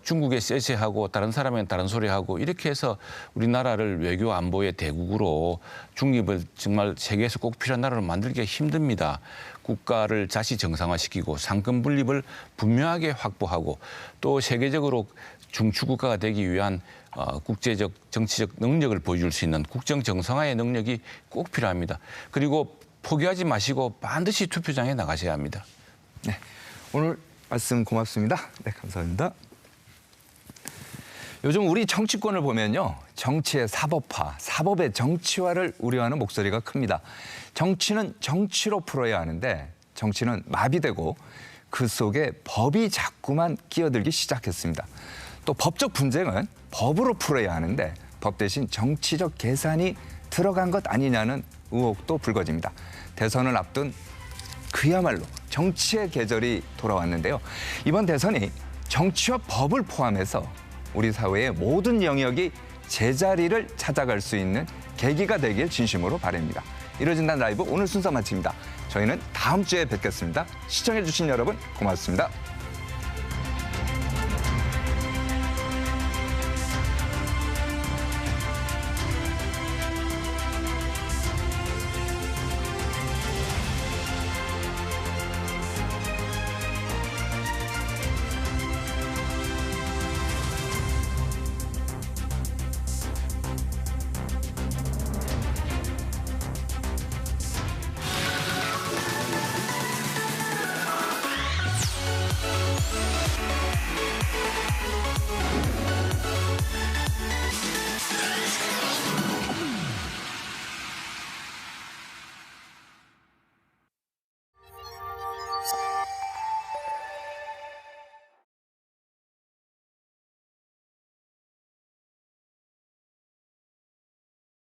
중국에 쎄쎄하고 다른 사람은 다른 소리하고 이렇게 해서 우리나라를 외교 안보의 대국으로 중립을 정말 세계에서 꼭 필요한 나라로 만들기가 힘듭니다. 국가를 다시 정상화시키고 상권 분립을 분명하게 확보하고 또 세계적으로 중추국가가 되기 위한 국제적 정치적 능력을 보여줄 수 있는 국정 정상화의 능력이 꼭 필요합니다. 그리고 포기하지 마시고 반드시 투표장에 나가셔야 합니다.
네, 오늘 말씀 고맙습니다. 네, 감사합니다. 요즘 우리 정치권을 보면요. 정치의 사법화, 사법의 정치화를 우려하는 목소리가 큽니다. 정치는 정치로 풀어야 하는데 정치는 마비되고 그 속에 법이 자꾸만 끼어들기 시작했습니다. 또 법적 분쟁은 법으로 풀어야 하는데 법 대신 정치적 계산이 들어간 것 아니냐는 의혹도 불거집니다. 대선을 앞둔 그야말로 정치의 계절이 돌아왔는데요. 이번 대선이 정치와 법을 포함해서 우리 사회의 모든 영역이 제자리를 찾아갈 수 있는 계기가 되길 진심으로 바랍니다. 이뤄진다는 라이브 오늘 순서 마칩니다. 저희는 다음 주에 뵙겠습니다. 시청해주신 여러분 고맙습니다.